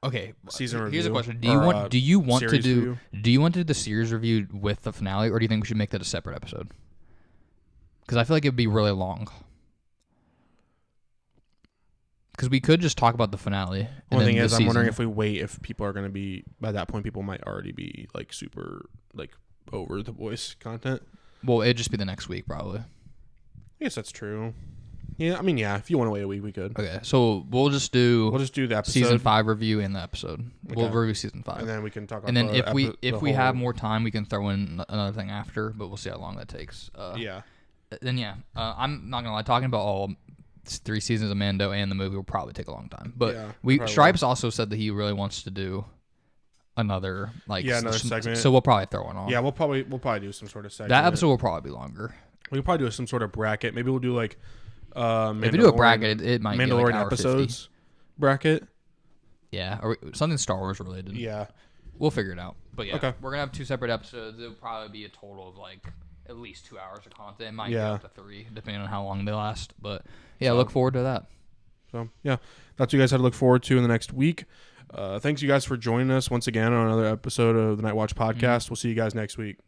Okay, season review. Here's a question: Do you want to do the series review with the finale, or do you think we should make that a separate episode? Because I feel like it'd be really long. Because we could just talk about the finale. One thing is, I'm wondering if we wait, if people are going to be, by that point, people might already be like super like over the voice content. Well, it'd just be the next week probably. I guess that's true. Yeah, I mean, yeah. If you want to wait a week, we could. Okay, so we'll just do the episode. Season 5 review and the episode. Okay. We'll review season 5, and then we can talk about. And then if we have more time, we can throw in another thing after. But we'll see how long that takes. Yeah. Then I'm not gonna lie. Talking about all 3 seasons of Mando and the movie will probably take a long time. But Stripes also said that he really wants to do another another segment. So we'll probably throw one on. Yeah, we'll probably do some sort of segment. That episode will probably be longer. We'll probably do some sort of bracket. Maybe we'll do like if we do a bracket, it might Mandalorian be like episodes 50. Bracket. Yeah, or something Star Wars related. Yeah, we'll figure it out. But yeah, okay. We're gonna have 2 separate episodes. It'll probably be a total of like at least 2 hours of content. It might go up to 3, depending on how long they last. But yeah, look forward to that. So yeah, that's what you guys had to look forward to in the next week. Thanks you guys for joining us once again on another episode of the Night Watch podcast. We'll see you guys next week.